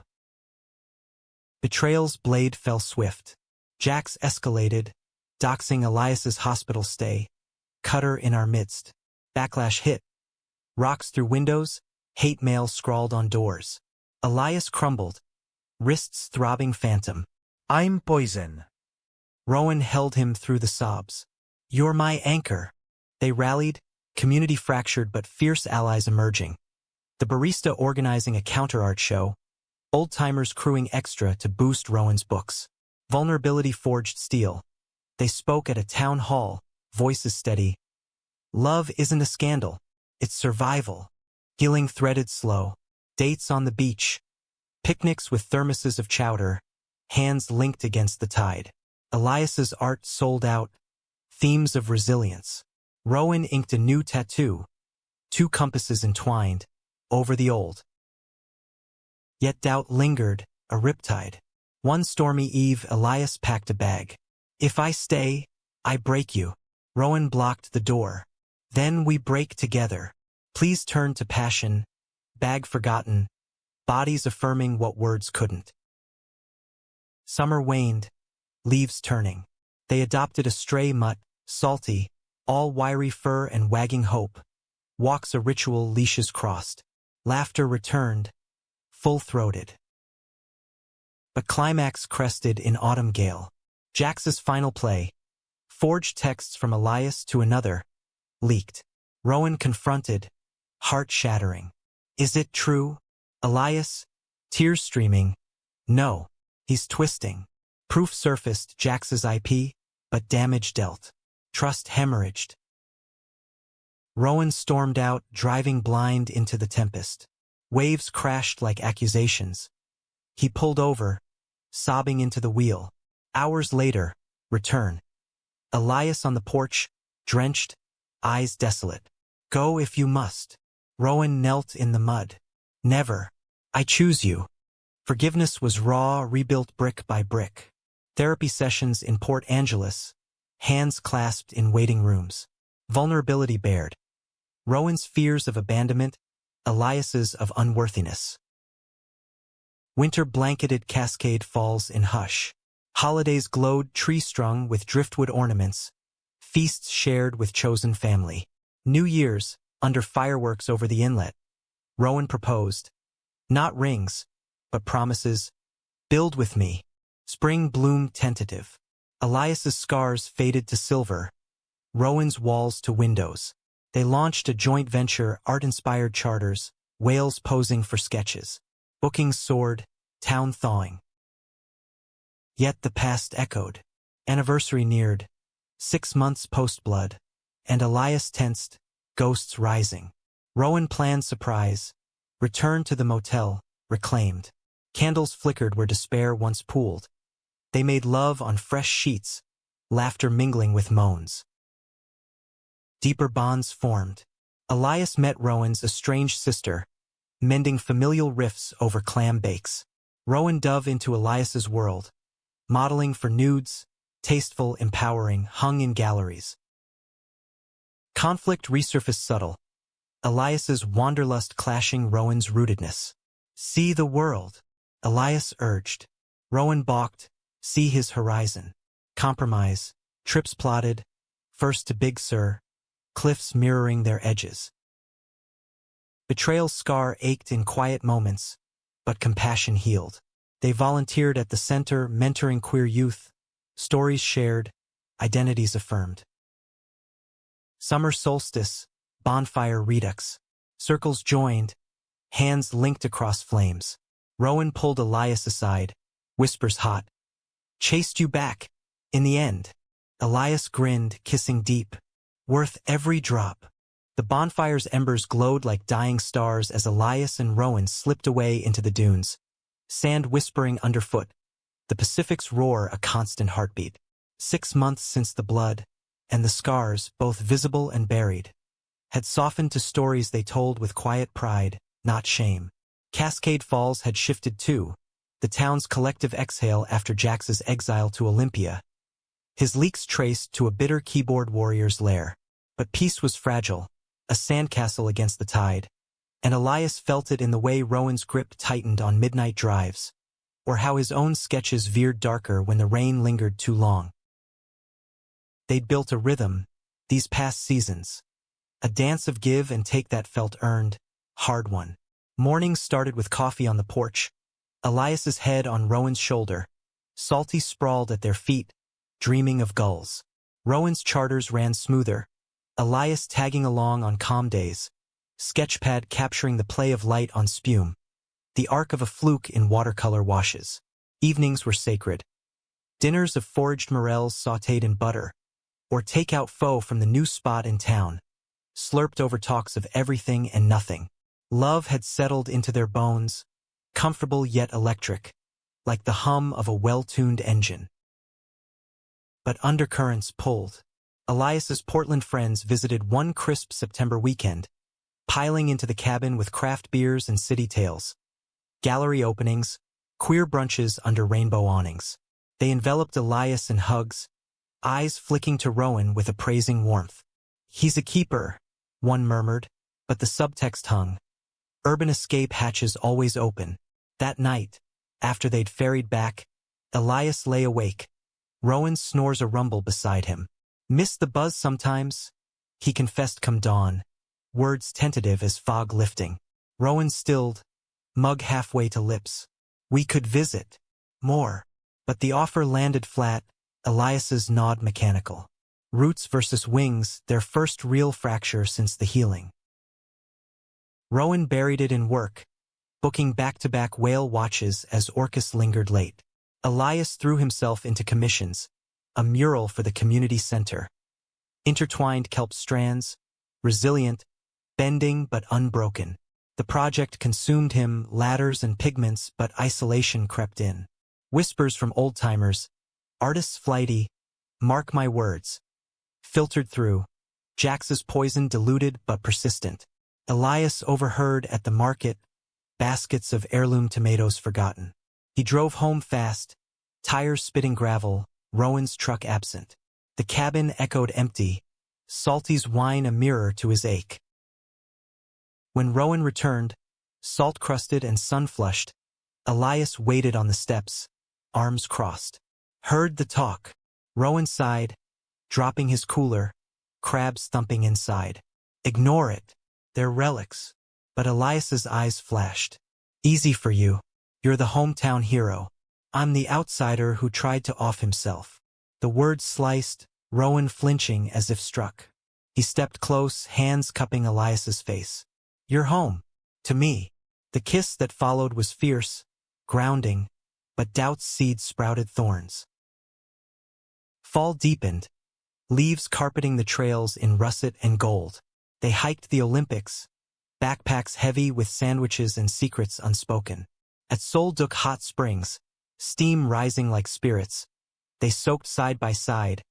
Betrayal's blade fell swift. Jax escalated, doxing Elias's hospital stay. "Cutter in our midst." Backlash hit. Rocks through windows, hate mail scrawled on doors. Elias crumbled, wrists throbbing phantom. "I'm poison." Rowan held him through the sobs. "You're my anchor." They rallied, community fractured but fierce allies emerging. The barista organizing a counter-art show, old-timers crewing extra to boost Rowan's books. Vulnerability forged steel. They spoke at a town hall, voices steady. "Love isn't a scandal. It's survival." Healing threaded slow. Dates on the beach. Picnics with thermoses of chowder. Hands linked against the tide. Elias's art sold out. Themes of resilience. Rowan inked a new tattoo. 2 compasses entwined. Over the old. Yet doubt lingered, a riptide. One stormy eve, Elias packed a bag. "If I stay, I break you." Rowan blocked the door. "Then we break together. Please turn to passion." Bag forgotten. Bodies affirming what words couldn't. Summer waned. Leaves turning. They adopted a stray mutt, salty, all wiry fur and wagging hope. Walks a ritual, leashes crossed. Laughter returned, full-throated. But climax crested in autumn gale. Jax's final play. Forged texts from Elias to another. Leaked. Rowan confronted, heart-shattering. "Is it true?" Elias, tears streaming. "No, he's twisting." Proof surfaced, Jax's IP, but damage dealt. Trust hemorrhaged. Rowan stormed out, driving blind into the tempest. Waves crashed like accusations. He pulled over, sobbing into the wheel. Hours later, return. Elias on the porch, drenched, eyes desolate. "Go if you must." Rowan knelt in the mud. "Never. I choose you." Forgiveness was raw, rebuilt brick by brick. Therapy sessions in Port Angeles, hands clasped in waiting rooms. Vulnerability bared. Rowan's fears of abandonment, Elias's of unworthiness. Winter blanketed Cascade Falls in hush. Holidays glowed tree-strung with driftwood ornaments, feasts shared with chosen family. New Year's, under fireworks over the inlet. Rowan proposed. Not rings, but promises. Build with me. Spring bloomed tentative. Elias's scars faded to silver. Rowan's walls to windows. They launched a joint venture, art-inspired charters, whales posing for sketches. Bookings soared, town thawing. Yet the past echoed. Anniversary neared. 6 months post-blood. And Elias tensed, ghosts rising. Rowan planned surprise. Return to the motel, reclaimed. Candles flickered where despair once pooled. They made love on fresh sheets, laughter mingling with moans. Deeper bonds formed. Elias met Rowan's estranged sister, mending familial rifts over clam bakes. Rowan dove into Elias's world, modeling for nudes, tasteful, empowering, hung in galleries. Conflict resurfaced subtle. Elias's wanderlust clashing Rowan's rootedness. See the world, Elias urged. Rowan balked, see his horizon. Compromise, trips plotted, first to Big Sur, cliffs mirroring their edges. Betrayal's scar ached in quiet moments, but compassion healed. They volunteered at the center, mentoring queer youth, stories shared, identities affirmed. Summer solstice, bonfire redux, circles joined, hands linked across flames. Rowan pulled Elias aside, whispers hot. Chased you back. In the end, Elias grinned, kissing deep. Worth every drop. The bonfire's embers glowed like dying stars as Elias and Rowan slipped away into the dunes. Sand whispering underfoot. The Pacific's roar a constant heartbeat. 6 months since the blood, and the scars, both visible and buried, had softened to stories they told with quiet pride, not shame. Cascade Falls had shifted too, the town's collective exhale after Jax's exile to Olympia. His leaks traced to a bitter keyboard warrior's lair. But peace was fragile, a sandcastle against the tide, and Elias felt it in the way Rowan's grip tightened on midnight drives, or how his own sketches veered darker when the rain lingered too long. They'd built a rhythm, these past seasons, a dance of give and take that felt earned, hard won. Mornings started with coffee on the porch, Elias's head on Rowan's shoulder, Salty sprawled at their feet, dreaming of gulls. Rowan's charters ran smoother, Elias tagging along on calm days, sketchpad capturing the play of light on spume, the arc of a fluke in watercolor washes. Evenings were sacred. Dinners of foraged morels sautéed in butter, or takeout pho from the new spot in town, slurped over talks of everything and nothing. Love had settled into their bones, comfortable yet electric, like the hum of a well-tuned engine. But undercurrents pulled. Elias's Portland friends visited one crisp September weekend, piling into the cabin with craft beers and city tales. Gallery openings, queer brunches under rainbow awnings. They enveloped Elias in hugs, eyes flicking to Rowan with appraising warmth. He's a keeper, one murmured, but the subtext hung. Urban escape hatches always open. That night, after they'd ferried back, Elias lay awake. Rowan snores a rumble beside him. Miss the buzz sometimes, he confessed come dawn, words tentative as fog lifting. Rowan stilled, mug halfway to lips. We could visit. More. But the offer landed flat, Elias's nod mechanical. Roots versus wings, their first real fracture since the healing. Rowan buried it in work, booking back-to-back whale watches as Orcus lingered late. Elias threw himself into commissions, a mural for the community center. Intertwined kelp strands, resilient, bending but unbroken. The project consumed him, ladders and pigments, but isolation crept in. Whispers from old-timers, artists flighty, mark my words. Filtered through, Jax's poison diluted but persistent. Elias overheard at the market, baskets of heirloom tomatoes forgotten. He drove home fast, Tires spitting gravel, Rowan's truck absent. The cabin echoed empty, Salty's whine a mirror to his ache. When Rowan returned, salt-crusted and sun-flushed, Elias waited on the steps, arms crossed. Heard the talk. Rowan sighed, dropping his cooler, crabs thumping inside. Ignore it. They're relics. But Elias's eyes flashed. Easy for you. You're the hometown hero. I'm the outsider who tried to off himself. The words sliced, Rowan flinching as if struck. He stepped close, hands cupping Elias's face. You're home. To me. The kiss that followed was fierce, grounding, but doubt's seed sprouted thorns. Fall deepened, leaves carpeting the trails in russet and gold. They hiked the Olympics, backpacks heavy with sandwiches and secrets unspoken. At Solduk Hot Springs, steam rising like spirits, they soaked side by side,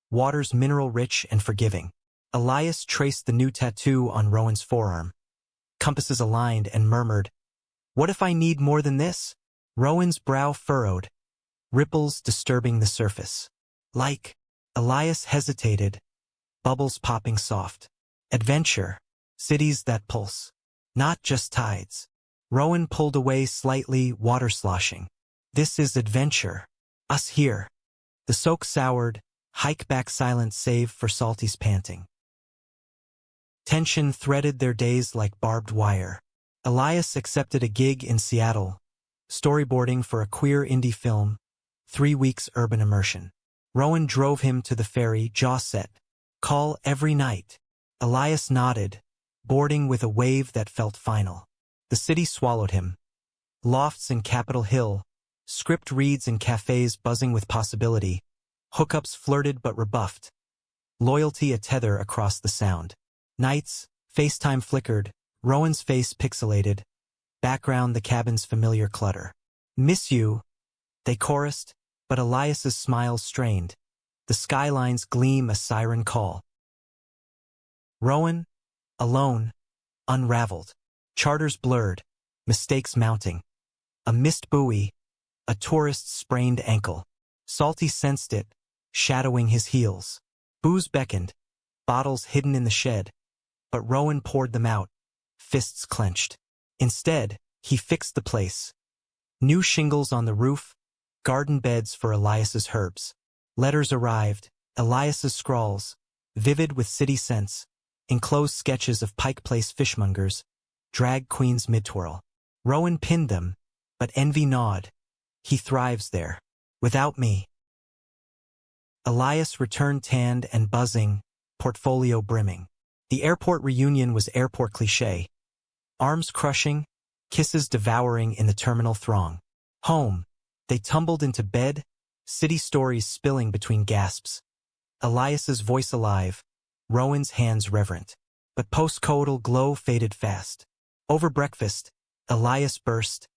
waters mineral-rich and forgiving. Elias traced the new tattoo on Rowan's forearm. Compasses aligned and murmured, "What if I need more than this?" Rowan's brow furrowed, ripples disturbing the surface. Like, Elias hesitated, bubbles popping soft. Adventure, cities that pulse, not just tides. Rowan pulled away slightly, water sloshing. This is adventure. Us here. The soak soured, hike back silent save for Salty's panting. Tension threaded their days like barbed wire. Elias accepted a gig in Seattle, storyboarding for a queer indie film, 3 weeks urban immersion. Rowan drove him to the ferry, jaw set. Call every night. Elias nodded, boarding with a wave that felt final. The city swallowed him. Lofts in Capitol Hill, script reads in cafes buzzing with possibility, hookups flirted but rebuffed, loyalty a tether across the sound. Nights, FaceTime flickered, Rowan's face pixelated, background the cabin's familiar clutter. Miss you, they chorused, but Elias's smile strained. The skylines gleam a siren call. Rowan, alone, unraveled. Charters blurred, mistakes mounting. A missed buoy, a tourist's sprained ankle. Salty sensed it, shadowing his heels. Booze beckoned, bottles hidden in the shed, but Rowan poured them out, fists clenched. Instead, he fixed the place. New shingles on the roof, garden beds for Elias's herbs. Letters arrived, Elias's scrawls, vivid with city scents, enclosed sketches of Pike Place fishmongers, drag queens mid-twirl. Rowan pinned them, but envy gnawed. He thrives there. Without me. Elias returned tanned and buzzing, portfolio brimming. The airport reunion was airport cliché. Arms crushing, kisses devouring in the terminal throng. Home. They tumbled into bed, city stories spilling between gasps. Elias's voice alive, Rowan's hands reverent. But post-coital glow faded fast. Over breakfast, Elias burst.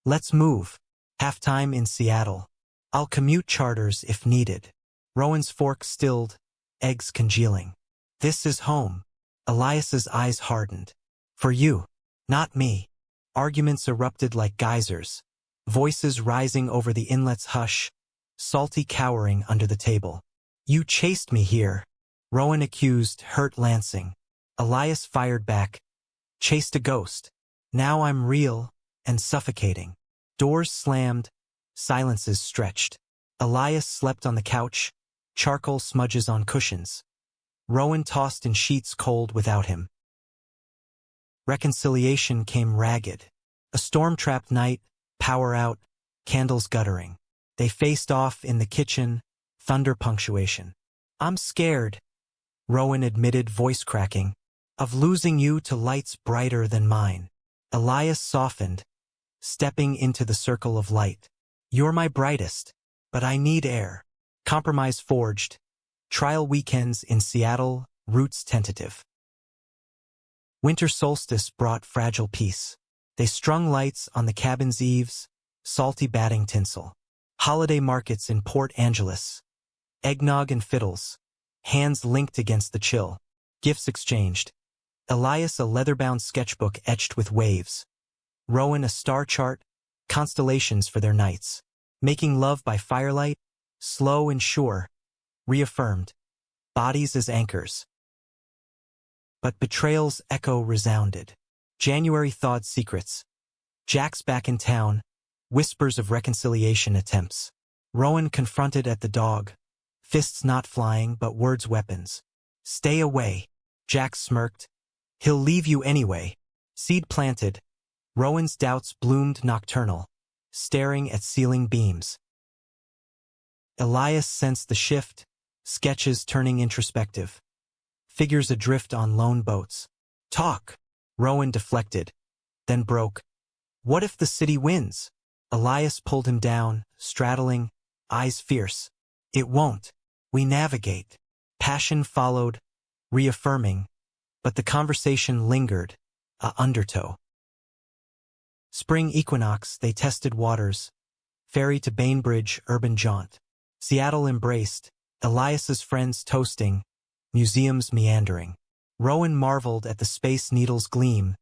Let's move. Halftime in Seattle. I'll commute charters if needed. Rowan's fork stilled, eggs congealing. This is home. Elias's eyes hardened. For you, not me. Arguments erupted like geysers. Voices rising over the inlet's hush, Salty cowering under the table. You chased me here. Rowan accused, hurt Lansing. Elias fired back. Chased a ghost. Now I'm real and suffocating. Doors slammed, silences stretched. Elias slept on the couch, charcoal smudges on cushions. Rowan tossed in sheets cold without him. Reconciliation came ragged. A storm-trapped night, power out, candles guttering. They faced off in the kitchen, thunder punctuation. I'm scared, Rowan admitted, voice cracking, of losing you to lights brighter than mine. Elias softened, stepping into the circle of light. You're my brightest, but I need air. Compromise forged. Trial weekends in Seattle, roots tentative. Winter solstice brought fragile peace. They strung lights on the cabin's eaves, salty batting tinsel. Holiday markets in Port Angeles. Eggnog and fiddles. Hands linked against the chill. Gifts exchanged. Elias a leather-bound sketchbook etched with waves. Rowan a star chart, constellations for their nights. Making love by firelight, slow and sure, reaffirmed, bodies as anchors. But betrayal's echo resounded. January thawed secrets. Jack's back in town, whispers of reconciliation attempts. Rowan confronted at the dog, fists not flying but words weapons. Stay away, Jack smirked. He'll leave you anyway. Seed planted, Rowan's doubts bloomed nocturnal, staring at ceiling beams. Elias sensed the shift, sketches turning introspective. Figures adrift on lone boats. Talk, Rowan deflected, then broke. What if the city wins? Elias pulled him down, straddling, eyes fierce. It won't. We navigate. Passion followed, reaffirming, but the conversation lingered, a undertow. Spring equinox, they tested waters. Ferry to Bainbridge, urban jaunt. Seattle embraced, Elias's friends toasting, museums meandering. Rowan marveled at the Space Needle's gleam,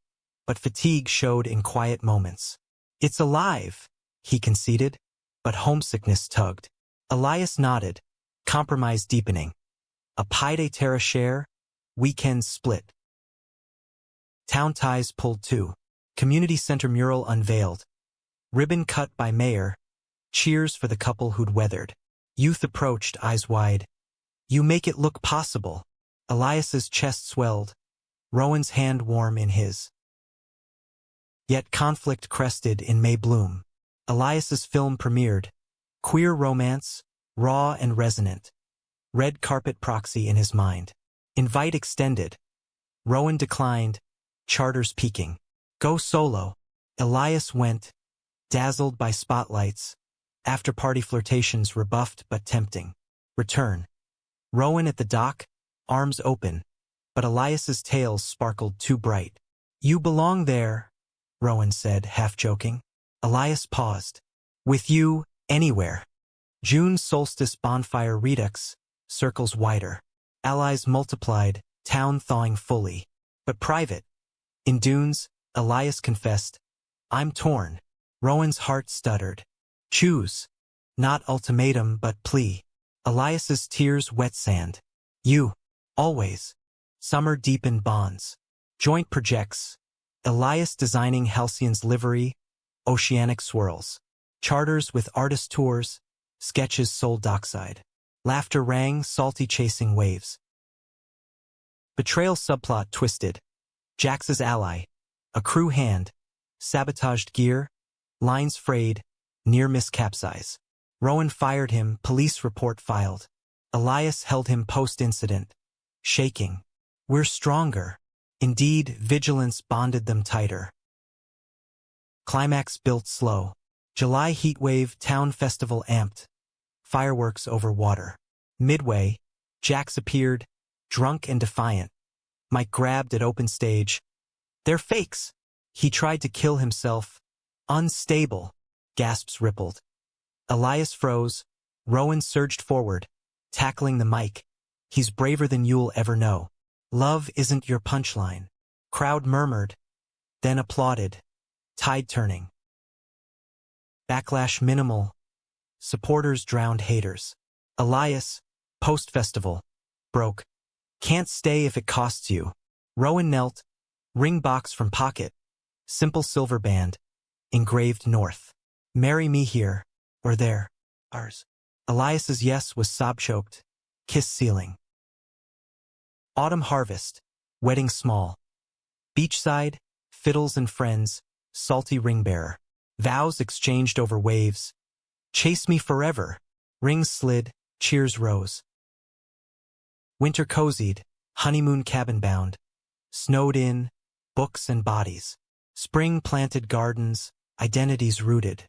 but fatigue showed in quiet moments. It's alive, he conceded, but homesickness tugged. Elias nodded, compromise deepening. A pied terra share, weekends split. Town ties pulled too. Community center mural unveiled. Ribbon cut by mayor. Cheers for the couple who'd weathered. Youth approached, eyes wide. You make it look possible. Elias's chest swelled. Rowan's hand warm in his. Yet conflict crested in May bloom. Elias's film premiered. Queer romance, raw and resonant. Red carpet proxy in his mind. Invite extended. Rowan declined, charters peaking. Go solo. Elias went, dazzled by spotlights. After-party flirtations rebuffed but tempting. Return. Rowan at the dock, arms open, but Elias's tails sparkled too bright. You belong there, Rowan said, half-joking. Elias paused. With you, anywhere. June solstice bonfire redux, circles wider. Allies multiplied, town thawing fully. But private. In dunes, Elias confessed, I'm torn. Rowan's heart stuttered. Choose. Not ultimatum but plea. Elias's tears wet sand. You. Always. Summer deepened bonds. Joint projects. Elias designing Halcyon's livery, oceanic swirls. Charters with artist tours, sketches sold dockside. Laughter rang, salty chasing waves. Betrayal subplot twisted. Jax's ally. A crew hand. Sabotaged gear. Lines frayed. Near miss capsize. Rowan fired him, police report filed. Elias held him post-incident. Shaking. We're stronger. Indeed, vigilance bonded them tighter. Climax built slow. July heatwave, town festival amped. Fireworks over water. Midway, Jax appeared, drunk and defiant. Mike grabbed at open stage. They're fakes. He tried to kill himself. Unstable. Gasps rippled. Elias froze. Rowan surged forward, tackling the mic. He's braver than you'll ever know. Love isn't your punchline. Crowd murmured, then applauded. Tide turning. Backlash minimal. Supporters drowned haters. Elias, post-festival, broke. Can't stay if it costs you. Rowan knelt, ring box from pocket. Simple silver band, engraved north. Marry me here, or there, ours. Elias's yes was sob-choked, kiss ceiling. Autumn harvest, wedding small. Beachside, fiddles and friends, salty ring bearer. Vows exchanged over waves. Chase me forever. Rings slid, cheers rose. Winter cozied, honeymoon cabin bound. Snowed in, books and bodies. Spring planted gardens, identities rooted.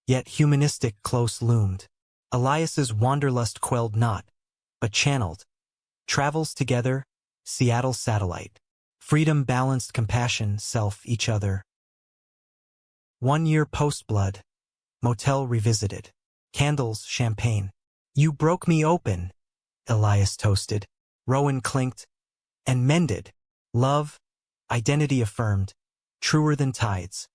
Yet humanistic close loomed. Elias's wanderlust quelled not, but channeled. Travels together, Seattle satellite. Freedom balanced compassion, self, each other. 1 year post-blood. Motel revisited. Candles, champagne. You broke me open, Elias toasted. Rowan clinked. And mended. Love, identity affirmed. Truer than tides.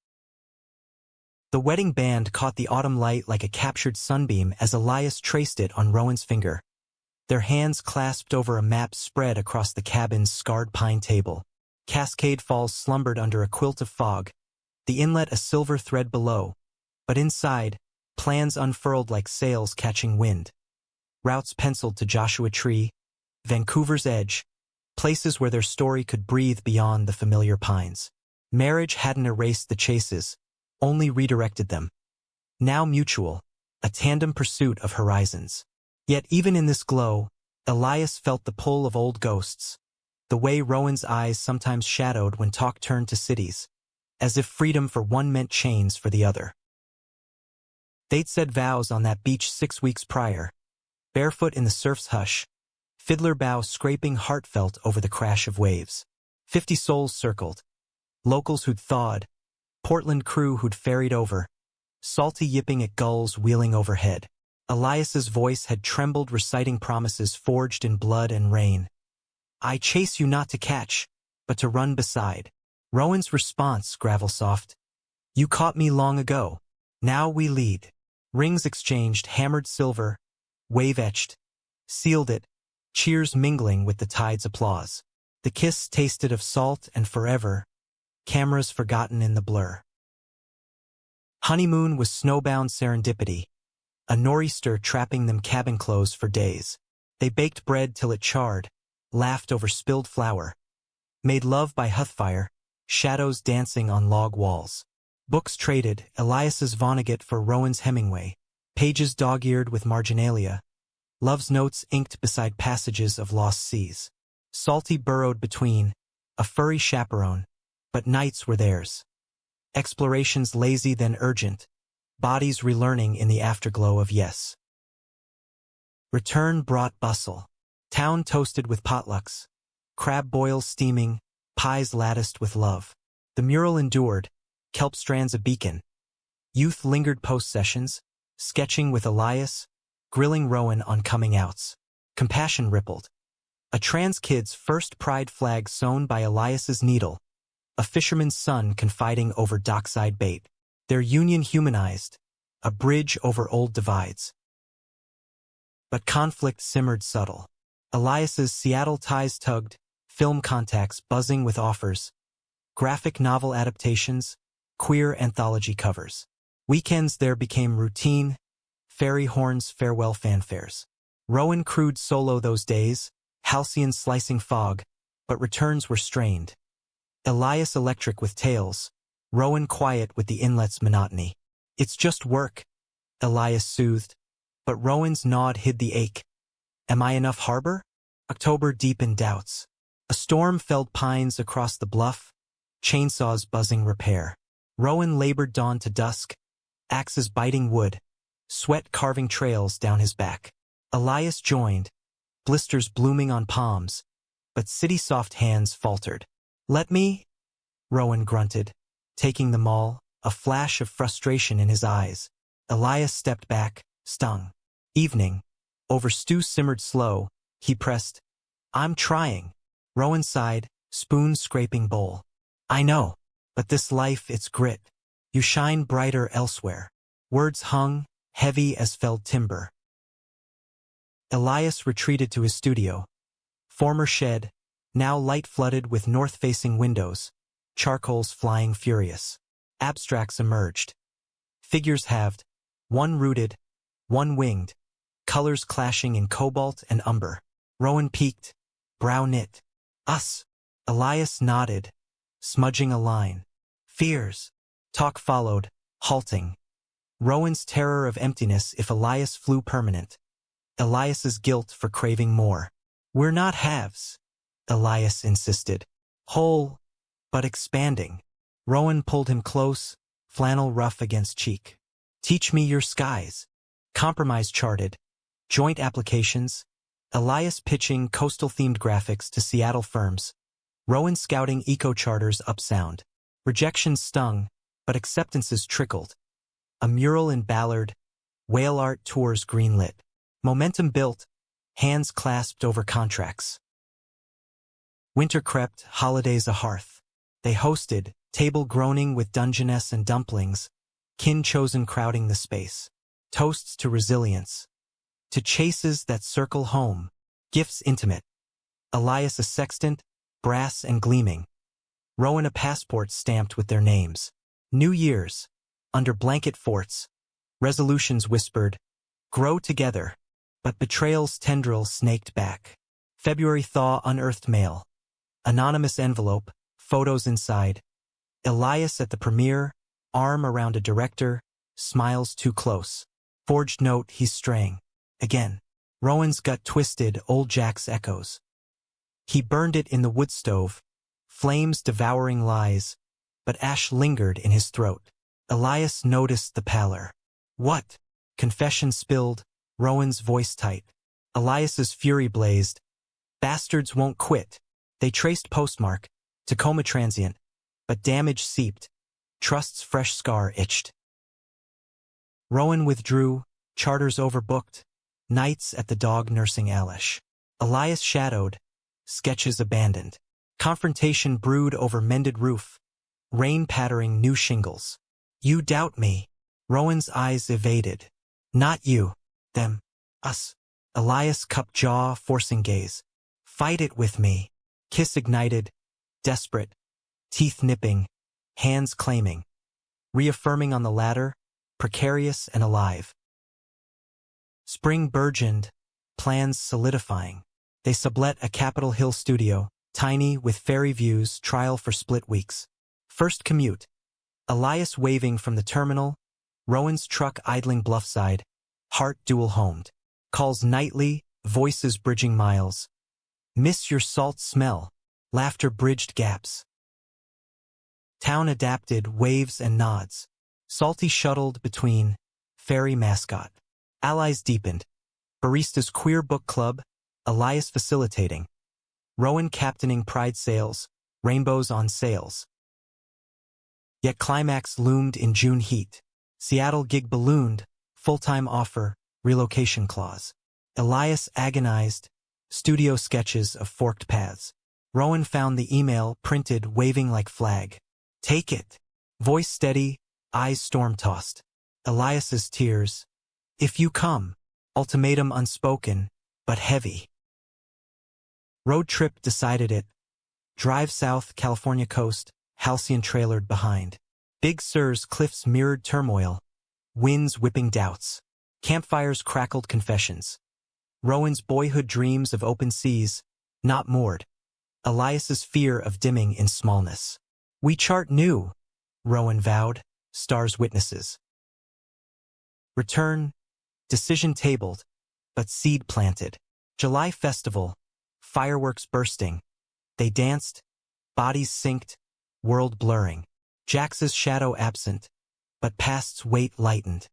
The wedding band caught the autumn light like a captured sunbeam as Elias traced it on Rowan's finger. Their hands clasped over a map spread across the cabin's scarred pine table. Cascade Falls slumbered under a quilt of fog, the inlet a silver thread below, but inside, plans unfurled like sails catching wind. Routes penciled to Joshua Tree, Vancouver's Edge, places where their story could breathe beyond the familiar pines. Marriage hadn't erased the chases, only redirected them. Now mutual, a tandem pursuit of horizons. Yet even in this glow, Elias felt the pull of old ghosts, the way Rowan's eyes sometimes shadowed when talk turned to cities, as if freedom for one meant chains for the other. They'd said vows on that beach 6 weeks prior, barefoot in the surf's hush, fiddler bow scraping heartfelt over the crash of waves. 50 souls circled, locals who'd thawed, Portland crew who'd ferried over, salty yipping at gulls wheeling overhead. Elias's voice had trembled reciting promises forged in blood and rain. I chase you not to catch, but to run beside. Rowan's response, gravel soft. You caught me long ago. Now we lead. Rings exchanged, hammered silver, wave-etched, sealed it, cheers mingling with the tide's applause. The kiss tasted of salt and forever, cameras forgotten in the blur. Honeymoon was snowbound serendipity, a nor'easter trapping them cabin clothes for days. They baked bread till it charred, laughed over spilled flour, made love by hearthfire, shadows dancing on log walls. Books traded, Elias's Vonnegut for Rowan's Hemingway, pages dog-eared with marginalia, love's notes inked beside passages of lost seas. Salty burrowed between, a furry chaperone, but nights were theirs. Explorations lazy then urgent, bodies relearning in the afterglow of yes. Return brought bustle. Town toasted with potlucks, crab boils steaming, pies latticed with love. The mural endured, kelp strands a beacon. Youth lingered post-sessions, sketching with Elias, grilling Rowan on coming outs. Compassion rippled. A trans kid's first pride flag sewn by Elias's needle, a fisherman's son confiding over dockside bait. Their union humanized, a bridge over old divides. But conflict simmered subtle. Elias's Seattle ties tugged, film contacts buzzing with offers, graphic novel adaptations, queer anthology covers. Weekends there became routine, fairy horns farewell fanfares. Rowan crewed solo those days, halcyon slicing fog, but returns were strained. Elias electric with tales, Rowan quiet with the inlet's monotony. It's just work, Elias soothed, but Rowan's nod hid the ache. Am I enough harbor? October deepened doubts. A storm felled pines across the bluff, chainsaws buzzing repair. Rowan labored dawn to dusk, axes biting wood, sweat carving trails down his back. Elias joined, blisters blooming on palms, but city-soft hands faltered. Let me? Rowan grunted, taking the maul, a flash of frustration in his eyes. Elias stepped back, stung. Evening. Over stew simmered slow, he pressed. I'm trying. Rowan sighed, spoon scraping bowl. I know, but this life it's grit. You shine brighter elsewhere. Words hung, heavy as felled timber. Elias retreated to his studio. Former shed, now light-flooded with north-facing windows, charcoals flying furious. Abstracts emerged. Figures halved, one rooted, one winged, colors clashing in cobalt and umber. Rowan peeked, brow knit. Us. Elias nodded, smudging a line. Fears. Talk followed, halting. Rowan's terror of emptiness if Elias flew permanent. Elias's guilt for craving more. We're not halves, Elias insisted. Whole, but expanding. Rowan pulled him close, flannel rough against cheek. Teach me your skies. Compromise charted. Joint applications. Elias pitching coastal-themed graphics to Seattle firms. Rowan scouting eco-charters upsound. Rejections stung, but acceptances trickled. A mural in Ballard, whale art tours greenlit. Momentum built, hands clasped over contracts. Winter crept, holidays a hearth. They hosted, table groaning with Dungeness and dumplings, kin chosen crowding the space. Toasts to resilience. To chases that circle home. Gifts intimate. Elias a sextant, brass and gleaming. Rowan a passport stamped with their names. New Year's. Under blanket forts. Resolutions whispered. Grow together. But betrayal's tendril snaked back. February thaw unearthed mail. Anonymous envelope. Photos inside. Elias at the premiere. Arm around a director. Smiles too close. Forged note he's straying. Again. Rowan's gut twisted old Jack's echoes. He burned it in the wood stove. Flames devouring lies. But ash lingered in his throat. Elias noticed the pallor. What? Confession spilled. Rowan's voice tight. Elias's fury blazed. Bastards won't quit. They traced postmark. Tacoma transient. But damage seeped. Trust's fresh scar itched. Rowan withdrew. Charters overbooked. Nights at the dog nursing Alish. Elias shadowed. Sketches abandoned. Confrontation brewed over mended roof. Rain pattering new shingles. You doubt me. Rowan's eyes evaded. Not you. Them. Us. Elias cupped jaw, forcing gaze. Fight it with me. Kiss ignited. Desperate. Teeth nipping. Hands claiming. Reaffirming on the ladder. Precarious and alive. Spring burgeoned. Plans solidifying. They sublet a Capitol Hill studio. Tiny, with ferry views, trial for split weeks. First commute. Elias waving from the terminal. Rowan's truck idling bluffside. Heart dual-homed. Calls nightly, voices bridging miles. Miss your salt smell. Laughter bridged gaps. Town adapted, waves and nods. Salty shuttled between. Ferry mascot. Allies deepened. Barista's queer book club. Elias facilitating. Rowan captaining pride sails. Rainbows on sails. Yet climax loomed in June heat. Seattle gig ballooned. Full-time offer. Relocation clause. Elias agonized. Studio sketches of forked paths. Rowan found the email printed, waving like flag. Take it. Voice steady, eyes storm-tossed. Elias's tears. If you come. Ultimatum unspoken, but heavy. Road trip decided it. Drive south, California coast, halcyon trailered behind. Big Sur's cliffs mirrored turmoil. Winds whipping doubts. Campfires crackled confessions. Rowan's boyhood dreams of open seas, not moored. Elias's fear of dimming in smallness. We chart new, Rowan vowed, stars witnesses. Return, decision tabled, but seed planted. July festival, fireworks bursting. They danced, bodies synced, world blurring. Jax's shadow absent, but past's weight lightened.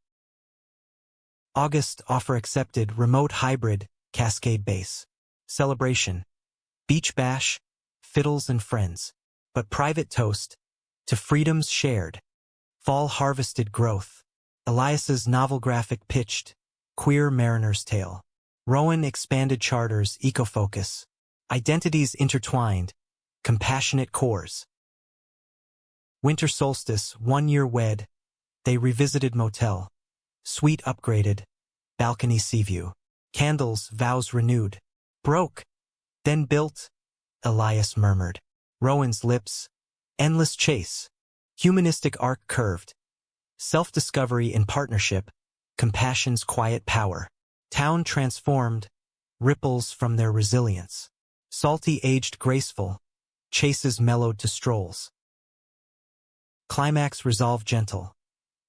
August offer accepted, remote hybrid, Cascade base. Celebration, beach bash, fiddles and friends. But private toast, to freedoms shared. Fall harvested growth. Elias's novel graphic pitched, queer mariner's tale. Rowan expanded charters, eco-focus. Identities intertwined, compassionate cores. Winter solstice, 1 year wed. They revisited motel. Suite upgraded, balcony sea view. Candles, vows renewed. Broke, then built, Elias murmured. Rowan's lips, endless chase. Humanistic arc curved. Self-discovery in partnership, compassion's quiet power. Town transformed, ripples from their resilience. Salty aged graceful, chases mellowed to strolls. Climax resolved gentle.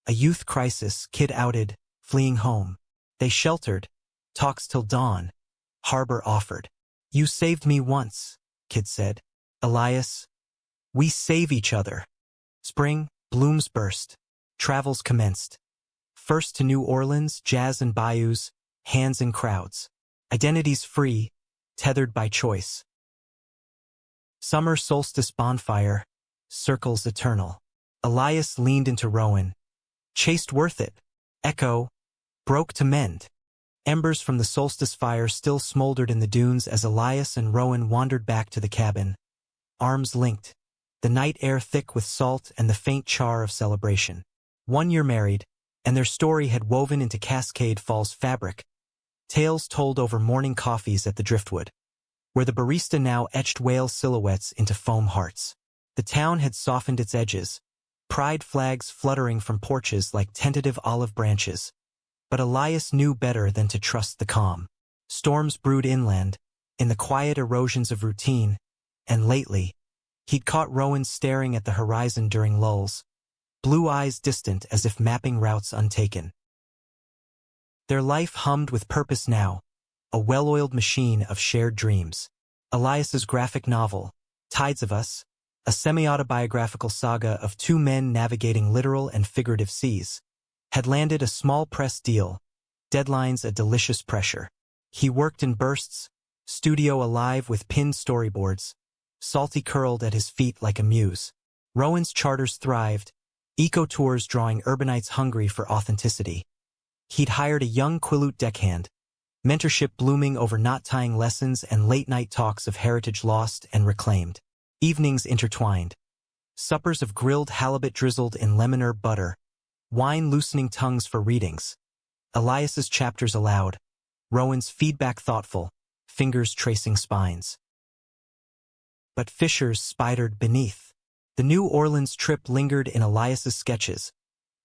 A youth crisis, kid outed, fleeing home. They sheltered, talks till dawn. Harbor offered. You saved me once, kid said. Elias, we save each other. Spring, blooms burst. Travels commenced. First to New Orleans, jazz and bayous, hands in crowds. Identities free, tethered by choice. Summer solstice bonfire, circles eternal. Elias leaned into Rowan. Chased worth it. Echo, broke to mend. Embers from the solstice fire still smoldered in the dunes as Elias and Rowan wandered back to the cabin. Arms linked. The night air thick with salt and the faint char of celebration. 1 year married, and their story had woven into Cascade Falls fabric. Tales told over morning coffees at the Driftwood, where the barista now etched whale silhouettes into foam hearts. The town had softened its edges, pride flags fluttering from porches like tentative olive branches. But Elias knew better than to trust the calm. Storms brewed inland, in the quiet erosions of routine, and lately, he'd caught Rowan staring at the horizon during lulls, blue eyes distant as if mapping routes untaken. Their life hummed with purpose now, a well-oiled machine of shared dreams. Elias's graphic novel, Tides of Us, a semi-autobiographical saga of two men navigating literal and figurative seas, had landed a small press deal, deadlines a delicious pressure. He worked in bursts, studio alive with pinned storyboards, Salty curled at his feet like a muse. Rowan's charters thrived, eco-tours drawing urbanites hungry for authenticity. He'd hired a young Quileute deckhand, mentorship blooming over knot-tying lessons and late-night talks of heritage lost and reclaimed. Evenings intertwined. Suppers of grilled halibut drizzled in lemon herb butter, wine loosening tongues for readings. Elias's chapters aloud, Rowan's feedback thoughtful, fingers tracing spines. But fissures spidered beneath. The New Orleans trip lingered in Elias's sketches,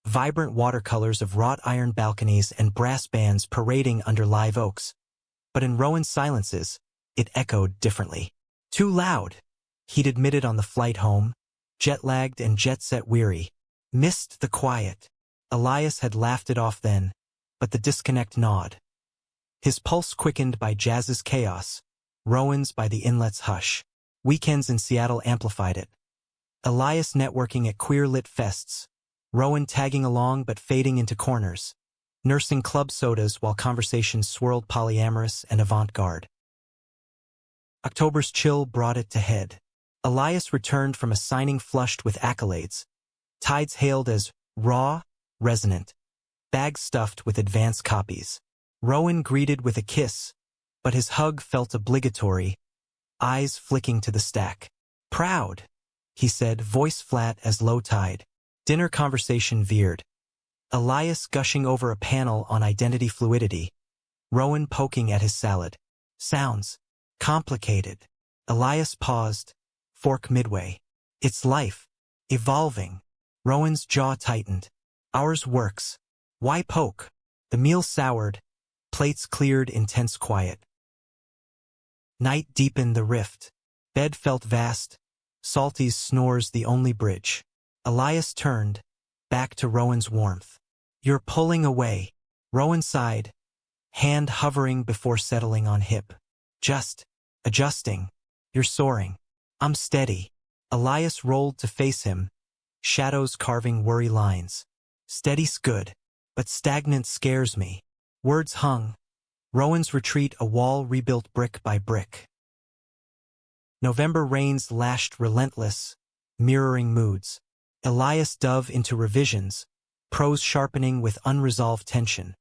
vibrant watercolors of wrought iron balconies and brass bands parading under live oaks. But in Rowan's silences, it echoed differently. Too loud, he'd admitted on the flight home, jet-lagged and jet-set weary. Missed the quiet. Elias had laughed it off then, but the disconnect gnawed. His pulse quickened by jazz's chaos, Rowan's by the inlet's hush. Weekends in Seattle amplified it. Elias networking at queer-lit fests, Rowan tagging along but fading into corners, nursing club sodas while conversations swirled polyamorous and avant-garde. October's chill brought it to head. Elias returned from a signing flushed with accolades, Tides hailed as raw, resonant, bags stuffed with advance copies. Rowan greeted with a kiss, but his hug felt obligatory, eyes flicking to the stack. Proud, he said, voice flat as low tide. Dinner conversation veered. Elias gushing over a panel on identity fluidity. Rowan poking at his salad. Sounds complicated. Elias paused, fork midway. It's life, evolving. Rowan's jaw tightened. Ours works. Why poke? The meal soured, plates cleared in tense quiet. Night deepened the rift. Bed felt vast, Salty's snores the only bridge. Elias turned, back to Rowan's warmth. You're pulling away. Rowan sighed, hand hovering before settling on hip. Just adjusting. You're soaring. I'm steady. Elias rolled to face him, shadows carving worry lines. Steady's good, but stagnant scares me. Words hung. Rowan's retreat a wall rebuilt brick by brick. November rains lashed relentless, mirroring moods. Elias dove into revisions, prose sharpening with unresolved tension.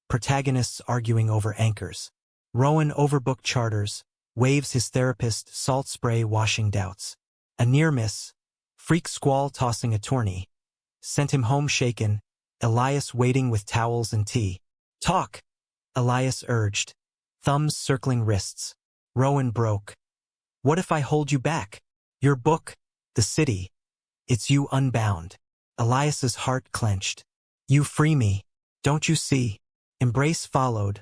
Protagonists arguing over anchors. Rowan overbooked charters, waves his therapist, salt spray washing doubts. A near miss, freak squall tossing a tourney, sent him home shaken, Elias waiting with towels and tea. Talk, Elias urged, thumbs circling wrists. Rowan broke. What if I hold you back? Your book, the city. It's you unbound. Elias's heart clenched. You free me, don't you see? Embrace followed,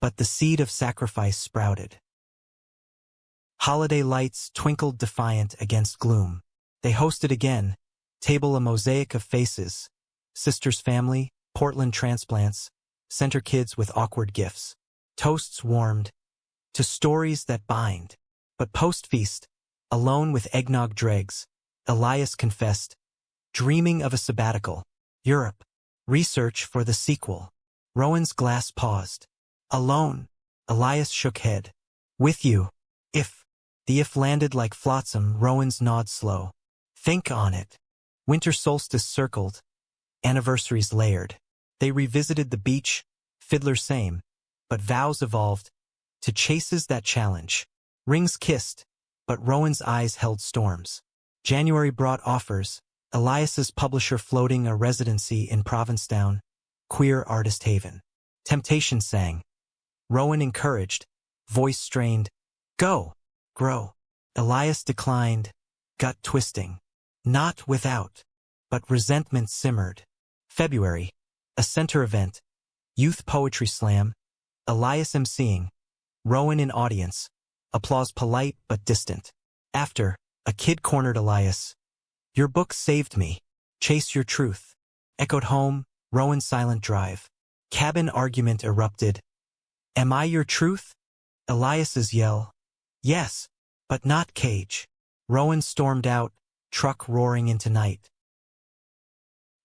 but the seed of sacrifice sprouted. Holiday lights twinkled defiant against gloom. They hosted again, table a mosaic of faces. Sister's family, Portland transplants, center kids with awkward gifts. Toasts warmed, to stories that bind. But post-feast, alone with eggnog dregs, Elias confessed, dreaming of a sabbatical. Europe. Research for the sequel. Rowan's glass paused. Alone. Elias shook head. With you. If. The if landed like flotsam, Rowan's nod slow. Think on it. Winter solstice circled. Anniversaries layered. They revisited the beach, fiddler same, but vows evolved to chases that challenge. Rings kissed, but Rowan's eyes held storms. January brought offers, Elias's publisher floating a residency in Provincetown, queer artist haven. Temptation sang. Rowan encouraged, voice strained. Go, grow. Elias declined, gut twisting. Not without. But resentment simmered. February. A center event. Youth Poetry Slam. Elias emceeing. Rowan in audience. Applause polite but distant. After, a kid cornered Elias. Your book saved me. Chase your truth. Echoed home, Rowan's silent drive. Cabin argument erupted. Am I your truth? Elias's yell. Yes, but not cage. Rowan stormed out, truck roaring into night.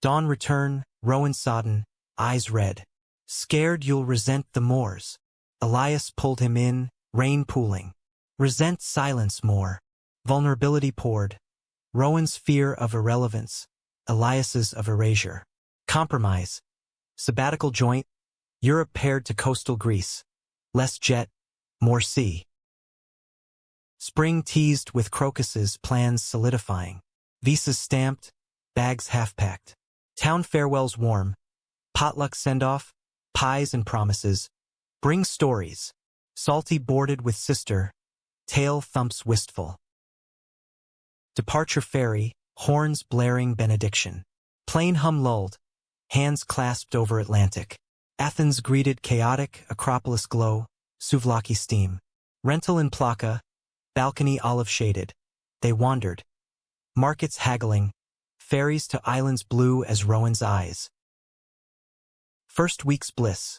Dawn return, Rowan sodden, eyes red. Scared you'll resent the Moors. Elias pulled him in, rain pooling. Resent silence more. Vulnerability poured. Rowan's fear of irrelevance. Elias's of erasure. Compromise. Sabbatical joint. Europe paired to coastal Greece. Less jet, more sea. Spring teased with crocuses, plans solidifying. Visas stamped, bags half-packed. Town farewells warm. Potluck send-off, pies and promises. Bring stories. Salty boarded with sister. Tail thumps wistful. Departure ferry, horns blaring benediction. Plane hum lulled, hands clasped over Atlantic. Athens greeted chaotic, Acropolis glow, souvlaki steam. Rental in Plaka, balcony olive-shaded. They wandered. Markets haggling, ferries to islands blue as Rowan's eyes. First week's bliss.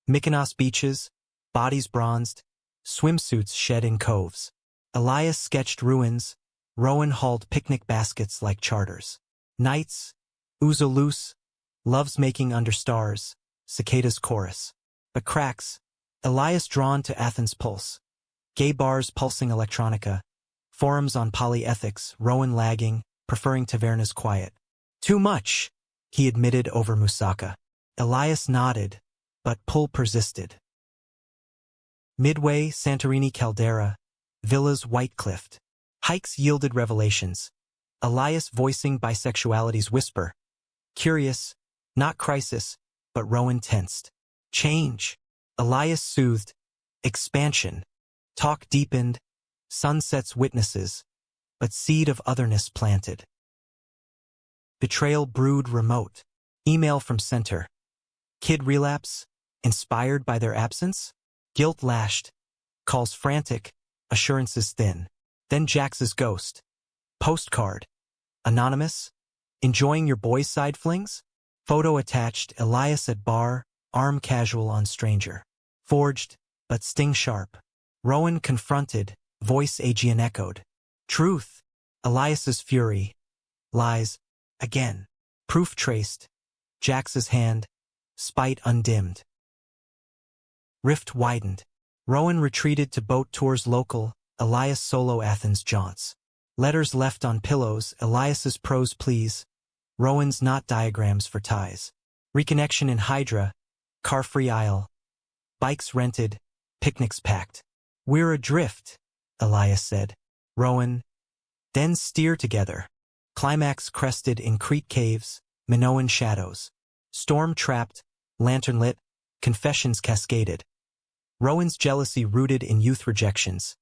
Mykonos beaches, bodies bronzed, swimsuits shed in coves. Elias sketched ruins, Rowan hauled picnic baskets like charters. Nights, ouzo loose, loves making under stars, cicadas chorus. But cracks, Elias drawn to Athens' pulse. Gay bars pulsing electronica, forums on polyethics, Rowan lagging, preferring taverna's quiet. Too much, he admitted over moussaka. Elias nodded, but pull persisted. Midway, Santorini caldera, villas white-cliffed. Hikes yielded revelations. Elias voicing bisexuality's whisper. Curious, not crisis, but Rowan tensed. Change. Elias soothed. Expansion. Talk deepened. Sunsets witnesses. But seed of otherness planted. Betrayal brewed remote. Email from center. Kid relapse. Inspired by their absence? Guilt lashed. Calls frantic. Assurances thin. Then Jax's ghost. Postcard. Anonymous. Enjoying your boys' side flings? Photo attached, Elias at bar, arm casual on stranger. Forged, but sting sharp. Rowan confronted, voice Aegean echoed. Truth. Elias's fury. Lies. Again. Proof traced. Jax's hand. Spite undimmed. Rift widened. Rowan retreated to boat tours local, Elias solo Athens jaunts. Letters left on pillows, Elias's prose pleas. Rowan's not diagrams for ties. Reconnection in Hydra, car-free aisle. Bikes rented, picnics packed. We're adrift, Elias said. Rowan. Then steer together. Climax crested in Crete caves, Minoan shadows. Storm trapped, lantern lit, confessions cascaded. Rowan's jealousy rooted in youth rejections.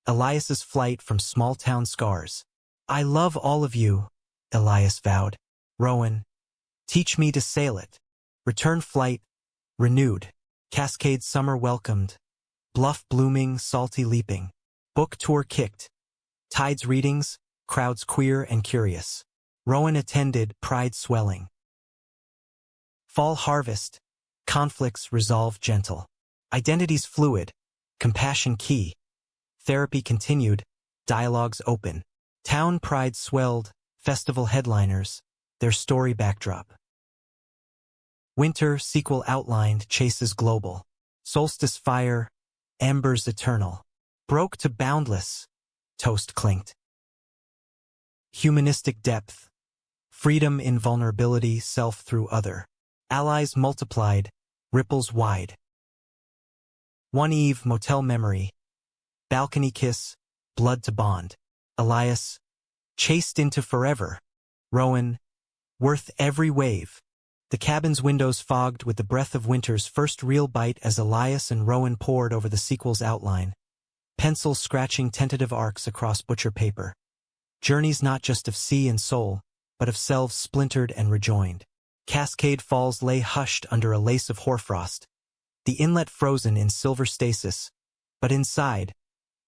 Elias's flight from small-town scars. I love all of you, Elias vowed. Rowan. Teach me to sail it. Return flight. Renewed. Cascade summer welcomed. Bluff blooming, salty leaping. Book tour kicked. Tides readings, crowds queer and curious. Rowan attended, pride swelling. Fall harvest. Conflicts resolved gentle. Identities fluid. Compassion key. Therapy continued. Dialogues open. Town pride swelled. Festival headliners. Their story backdrop. Winter sequel outlined. Chases global. Solstice fire. Embers eternal. Broke to boundless. Toast clinked. Humanistic depth. Freedom in vulnerability, self through other. Allies multiplied. Ripples wide. One eve, motel memory. Balcony kiss. Blood to bond. Elias. Chased into forever. Rowan, worth every wave. The cabin's windows fogged with the breath of winter's first real bite as Elias and Rowan pored over the sequel's outline, pencils scratching tentative arcs across butcher paper. Journeys not just of sea and soul, but of selves splintered and rejoined. Cascade Falls lay hushed under a lace of hoarfrost, the inlet frozen in silver stasis, but inside,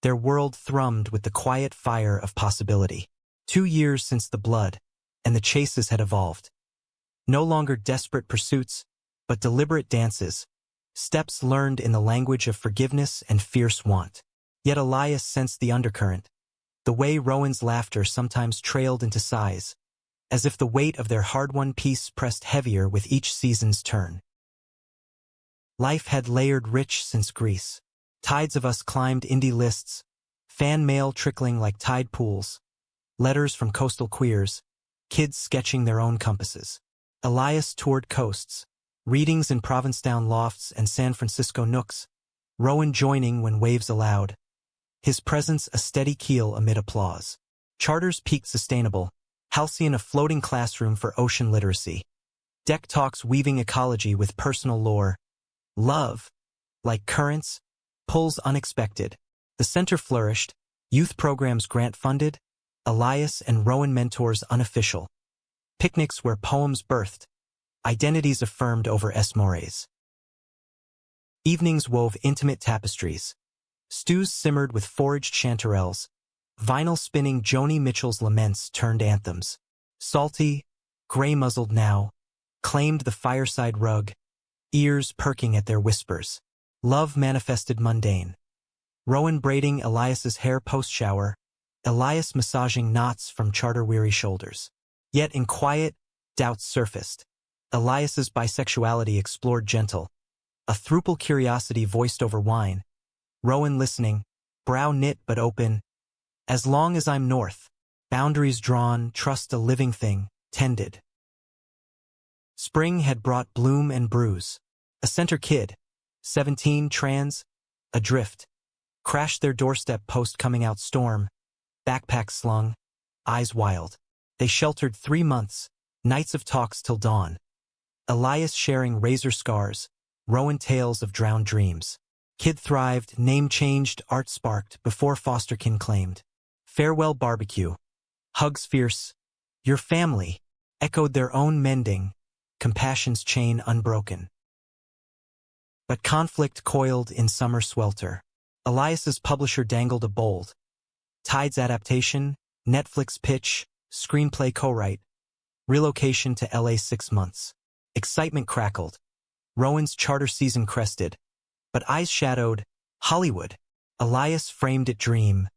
their world thrummed with the quiet fire of possibility. 2 years since the blood, and the chases had evolved. No longer desperate pursuits, but deliberate dances, steps learned in the language of forgiveness and fierce want. Yet Elias sensed the undercurrent, the way Rowan's laughter sometimes trailed into sighs, as if the weight of their hard-won peace pressed heavier with each season's turn. Life had layered rich since Greece. Tides of us climbed indie lists, fan mail trickling like tide pools, letters from coastal queers, kids sketching their own compasses. Elias toured coasts, readings in Provincetown lofts and San Francisco nooks, Rowan joining when waves allowed, his presence a steady keel amid applause. Charters peaked sustainable, Halcyon a floating classroom for ocean literacy. Deck talks weaving ecology with personal lore. Love, like currents, pulls unexpected. The center flourished, youth programs grant-funded, Elias and Rowan mentors unofficial. Picnics where poems birthed, identities affirmed over esmores. Evenings wove intimate tapestries. Stews simmered with foraged chanterelles. Vinyl spinning Joni Mitchell's laments turned anthems. Salty, gray-muzzled now, claimed the fireside rug, ears perking at their whispers. Love manifested mundane. Rowan braiding Elias's hair post-shower, Elias massaging knots from charter-weary shoulders. Yet in quiet, doubts surfaced. Elias's bisexuality explored gentle, a throuple curiosity voiced over wine. Rowan listening, brow knit but open. As long as I'm north, boundaries drawn, trust a living thing, tended. Spring had brought bloom and bruise. A center kid, 17, trans, adrift, crashed their doorstep post-coming-out storm, backpack slung, eyes wild. They sheltered 3 months, nights of talks till dawn. Elias sharing razor scars, Rowan tales of drowned dreams. Kid thrived, name changed, art sparked, before fosterkin claimed. Farewell barbecue. Hugs fierce. Your family. Echoed their own mending, compassion's chain unbroken. But conflict coiled in summer swelter. Elias's publisher dangled a bold. Tide's adaptation, Netflix pitch, screenplay co-write. Relocation to LA 6 months. Excitement crackled. Rowan's charter season crested. But eyes shadowed, Hollywood. Elias framed it dream.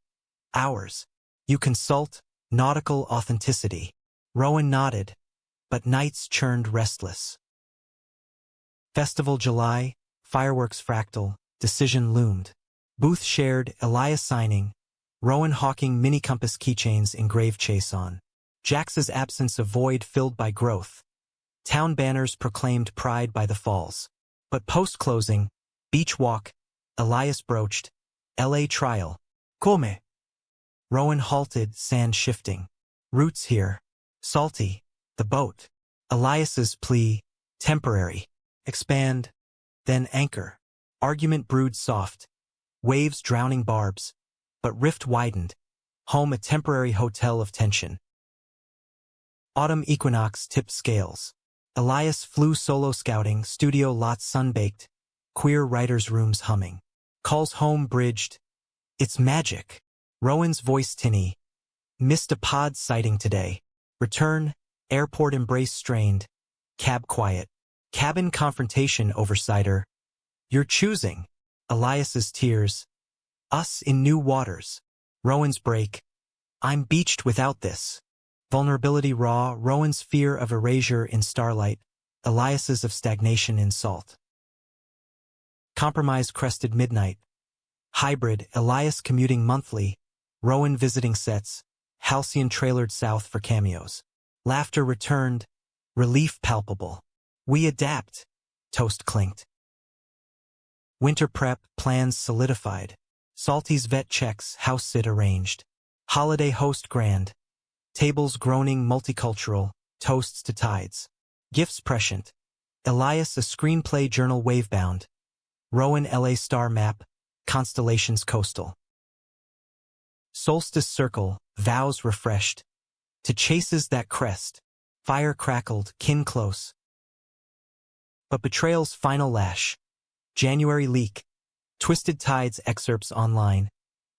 Ours. You consult, nautical authenticity. Rowan nodded, but nights churned restless. Festival July, fireworks fractal, decision loomed. Booth shared, Elias signing, Rowan hawking mini-compass keychains engraved chase on. Jax's absence a void filled by growth. Town banners proclaimed pride by the falls. But post-closing, beach walk, Elias broached, LA trial. Come? Rowan halted, sand shifting. Roots here. Salty. The boat. Elias's plea, temporary. Expand. Then anchor. Argument brewed soft. Waves drowning barbs. But rift widened. Home a temporary hotel of tension. Autumn equinox tipped scales. Elias flew solo scouting, studio lots sunbaked, queer writers' rooms humming. Calls home bridged. It's magic. Rowan's voice tinny. Missed a pod sighting today. Return, airport embrace strained. Cab quiet. Cabin confrontation over cider. You're choosing. Elias's tears. Us in new waters. Rowan's break. I'm beached without this. Vulnerability raw, Rowan's fear of erasure in starlight, Elias's of stagnation in salt. Compromise crested midnight. Hybrid, Elias commuting monthly, Rowan visiting sets, Halcyon trailered south for cameos. Laughter returned, relief palpable. We adapt, toast clinked. Winter prep, plans solidified. Salty's vet checks, house sit arranged. Holiday host grand. Tables groaning multicultural, toasts to tides. Gifts prescient. Elias a screenplay journal wavebound. Rowan LA star map, constellations coastal. Solstice circle, vows refreshed. To chases that crest, fire crackled, kin close. But betrayal's final lash. January leak. Twisted Tides excerpts online.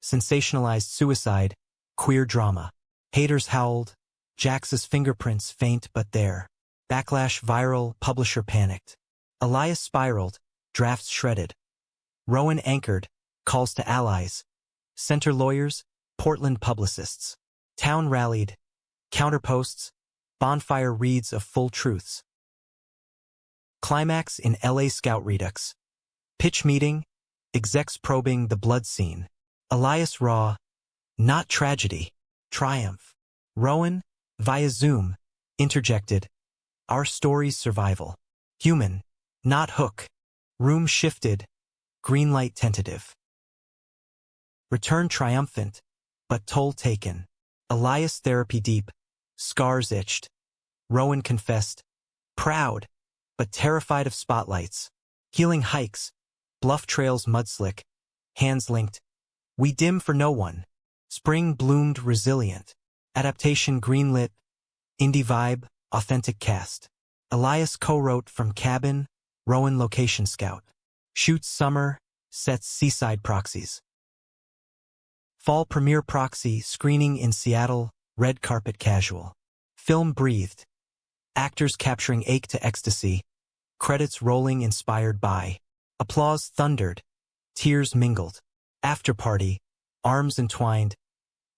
Sensationalized suicide, queer drama. Haters howled. Jax's fingerprints faint but there. Backlash viral, publisher panicked. Elias spiraled, drafts shredded. Rowan anchored, calls to allies. Center lawyers, Portland publicists. Town rallied. Counterposts, bonfire reads of full truths. Climax in LA Scout Redux. Pitch meeting, execs probing the blood scene. Elias raw, not tragedy, triumph. Rowan, via Zoom, interjected, our story's survival. Human, not hook. Room shifted, green light tentative. Return triumphant, but toll taken. Elias therapy deep, scars itched. Rowan confessed, proud, but terrified of spotlights. Healing hikes, bluff trails mudslick, hands linked. We dim for no one. Spring bloomed resilient. Adaptation greenlit, indie vibe, authentic cast. Elias co-wrote from cabin, Rowan location scout. Shoots summer, sets seaside proxies. Fall premiere proxy, screening in Seattle, red carpet casual. Film breathed. Actors capturing ache to ecstasy. Credits rolling inspired by. Applause thundered. Tears mingled. After party, arms entwined.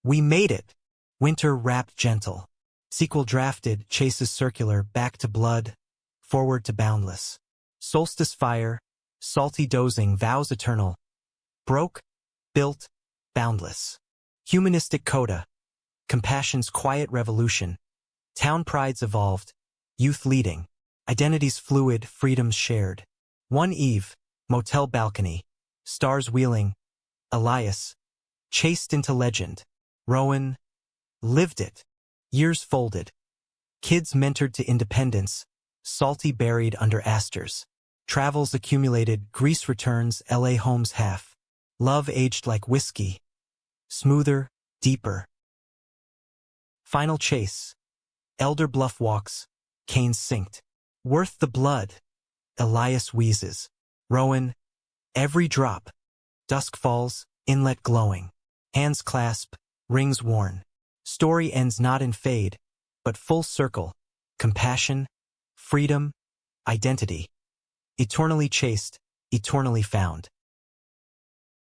We made it. Winter wrapped gentle. Sequel drafted, chases circular, back to blood, forward to boundless. Solstice fire, salty dozing, vows eternal. Broke, built, boundless. Humanistic coda. Compassion's quiet revolution. Town prides evolved. Youth leading. Identities fluid, freedoms shared. One eve, motel balcony. Stars wheeling. Elias. Chased into legend. Rowan. Lived it. Years folded. Kids mentored to independence. Salty buried under asters. Travels accumulated, Greece returns, LA homes half. Love aged like whiskey. Smoother, deeper. Final chase. Elder Bluff walks. Canes synced. Worth the blood. Elias wheezes. Rowan. Every drop. Dusk falls, inlet glowing. Hands clasp, rings worn. Story ends not in fade, but full circle. Compassion, freedom, identity. Eternally chased, eternally found.